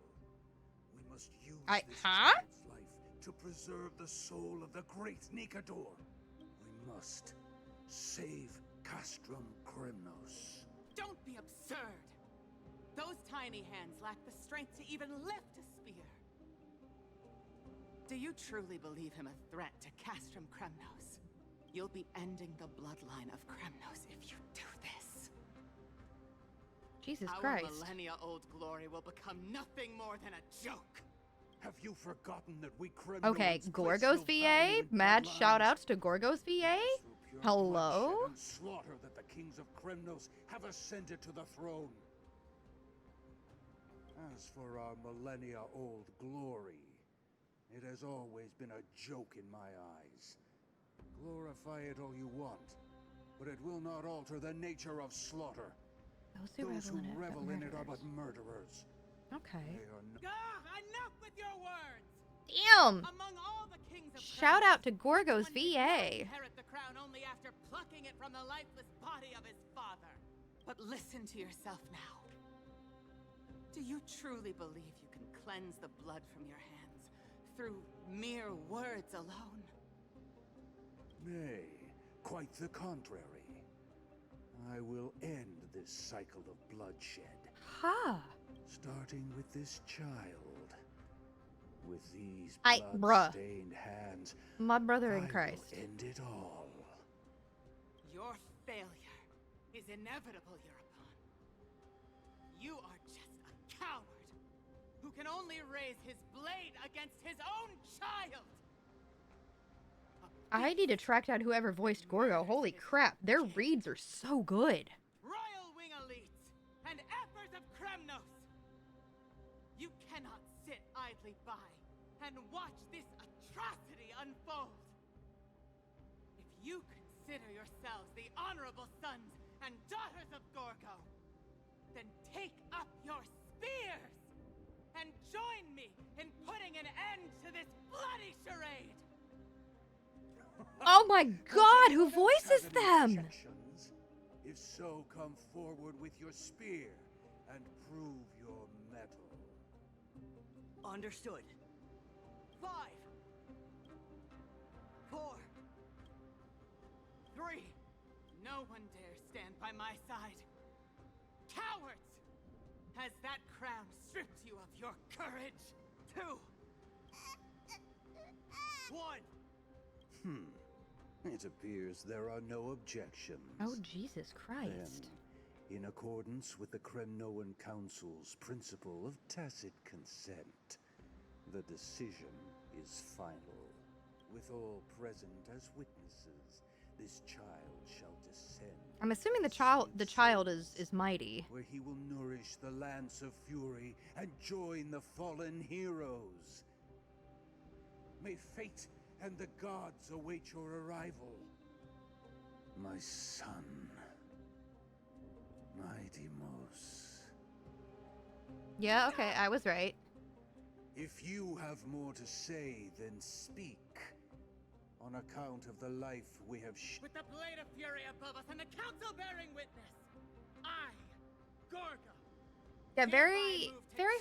We must use this Huh? child's life to preserve the soul of the great Nikador. We must save Castrum Kremnos. Don't be absurd. Those tiny hands lack the strength to even lift a spear. Do you truly believe him a threat to Castrum Kremnos? You'll be ending the bloodline of Kremnos if you do this. Jesus Our Christ. millennia-old glory will become nothing more than a joke. Have you forgotten that we Kremnoans Okay, place Gorgos no value VA? in Mad bloodlines? shoutouts to Gorgos VA? Pure Hello? bloodshed and slaughter that the kings of Kremnos have ascended to the throne. As for our millennia-old glory, it has always been a joke in my eyes. Glorify it all you want, but it will not alter the nature of slaughter. Those who revel in it are but murderers. Okay. They are Enough with your words! Damn! Among all the kings of Shout out to Kremnos, Gorgos one did not VA. inherit the crown only after plucking it from the lifeless body of his father. But listen to yourself now. Do you truly believe you can cleanse the blood from your hands through mere words alone? Nay, quite the contrary. I will end this cycle of bloodshed. Ha! Starting with this child. With these Bruh. blood-stained hands, My brother in I Christ. will end it all. Your failure is inevitable, European. You are just a coward who can only raise his blade against his own child. I need to track down whoever voiced Gorgo. Holy crap, their reads are so good. Royal wing elites and efforts of Kremnos. You cannot sit idly by and watch this atrocity unfold. If you consider yourselves the honorable sons and daughters of Gorgo, then take up your spears and join me in putting an end to this bloody charade. Oh my god, who voices them? Objections? If so, come forward with your spear and prove your mettle. Understood. 5, 4, 3. No one dares stand by my side. Cowards! Has that crown stripped you of your courage? 2, 1. It appears there are no objections. Oh, Jesus Christ. Then, in accordance with the Kremnoan Council's principle of tacit consent, the decision is final. With all present as witnesses, this child shall descend. I'm assuming the child is mighty. Where he will nourish the lance of fury and join the fallen heroes. May fate and the gods await your arrival. My son. My Deimos. Yeah, okay, I was right. If you have more to say, then speak. On account of the life we have With the blade of fury above us and the council bearing witness, I, Gorgo, Yeah, very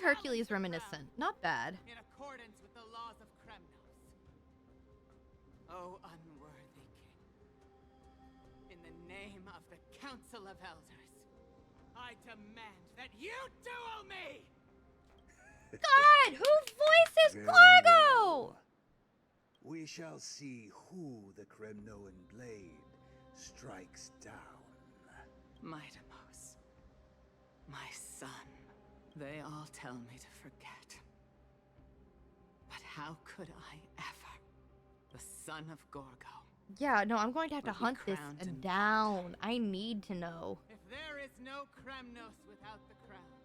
Hercules reminiscent. Not bad. in accordance with the laws of Kremnos. O unworthy king, in the name of the Council of Elders, I demand that you duel me! God, who voices Very Gorgo? well. We shall see who the Kremnoan blade strikes down. Midamos, my son. They all tell me to forget. But how could I ever? The son of Gorgo. Yeah, no, I'm going to have to Would be hunt this crowned and down. I need to know. If there is no Kremnos without the crown,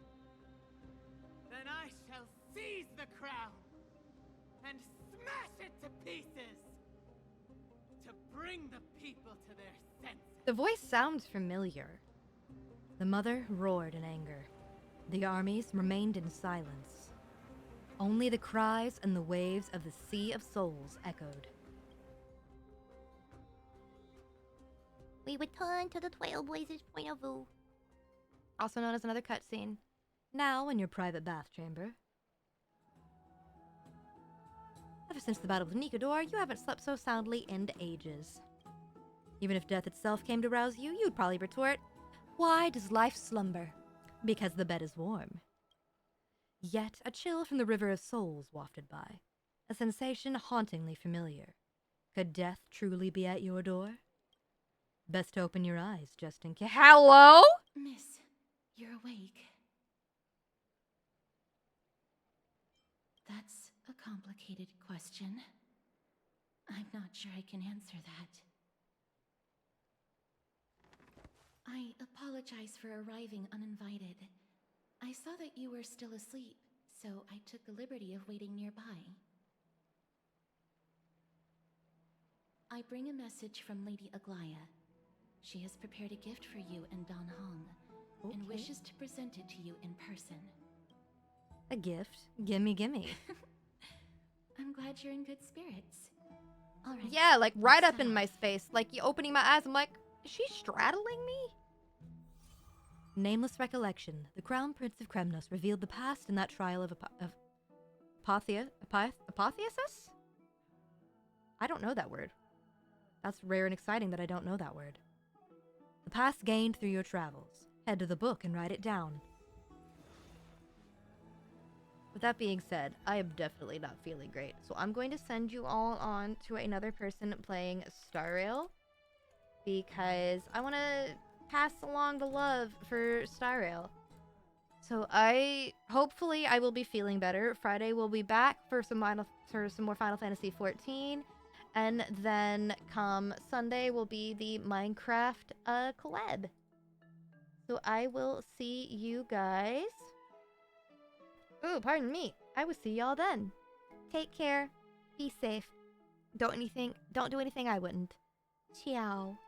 then I shall seize the crown and smash it to pieces to bring the people to their senses. The voice sounds familiar. The mother roared in anger. The armies remained in silence. Only the cries and the waves of the Sea of Souls echoed. We return to the Trailblazers' point of view. Also known as another cutscene. Now in your private bath chamber. Ever since the battle with Nikador, you haven't slept so soundly in ages. Even if death itself came to rouse you, you'd probably retort, "Why does life slumber? Because the bed is warm." Yet a chill from the River of Souls wafted by, a sensation hauntingly familiar. Could death truly be at your door? Best open your eyes just in case. Hello? Miss, you're awake. That's a complicated question. I'm not sure I can answer that. I apologize for arriving uninvited. I saw that you were still asleep, so I took the liberty of waiting nearby. I bring a message from Lady Aglaya. She has prepared a gift for you and Don Hong, and wishes to present it to you in person. A gift? Gimme, gimme. I'm glad you're in good spirits. All right. Yeah, like right up in my space. Like, you opening my eyes, I'm like, is she straddling me? Nameless recollection. The Crown Prince of Kremnos revealed the past in that trial of apotheosis? I don't know that word. That's rare and exciting that I don't know that word. The past gained through your travels. Head to the book and write it down. With that being said, I am definitely not feeling great, so I'm going to send you all on to another person playing Star Rail, because I want to pass along the love for Star Rail. So hopefully I will be feeling better. Friday we'll be back for some more Final Fantasy XIV, and then come Sunday will be the Minecraft collab. So I will see you guys. Ooh, pardon me. I will see y'all then. Take care. Be safe. Don't do anything I wouldn't. Ciao.